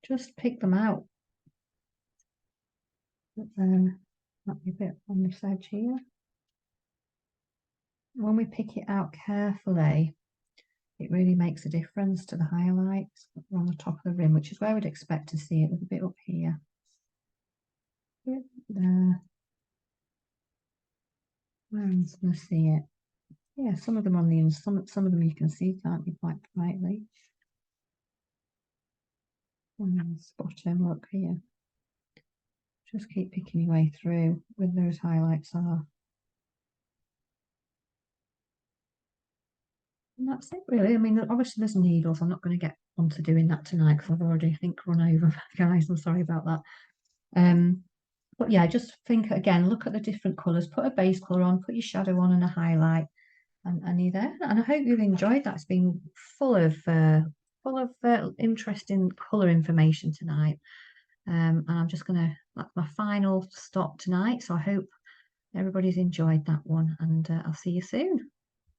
Just pick them out. Might be a bit on this edge here. When we pick it out carefully, it really makes a difference to the highlights on the top of the rim, which is where we'd expect to see it. There's a bit up here. There. Where I'm going to see it. Yeah, some of them on the inside, some of them you can see, can't you, quite brightly. And bottom, look here. Just keep picking your way through where those highlights are. And that's it really. I mean, obviously there's needles. I'm not going to get onto doing that tonight because I've already, I think, run over, guys. I'm sorry about that. But yeah, just think again, look at the different colours, put a base colour on, put your shadow on and a highlight, and you're there. And I hope you've enjoyed that. It's been full of interesting colour information tonight. And I'm just going to, that's my final stop tonight. So I hope everybody's enjoyed that one, and I'll see you soon.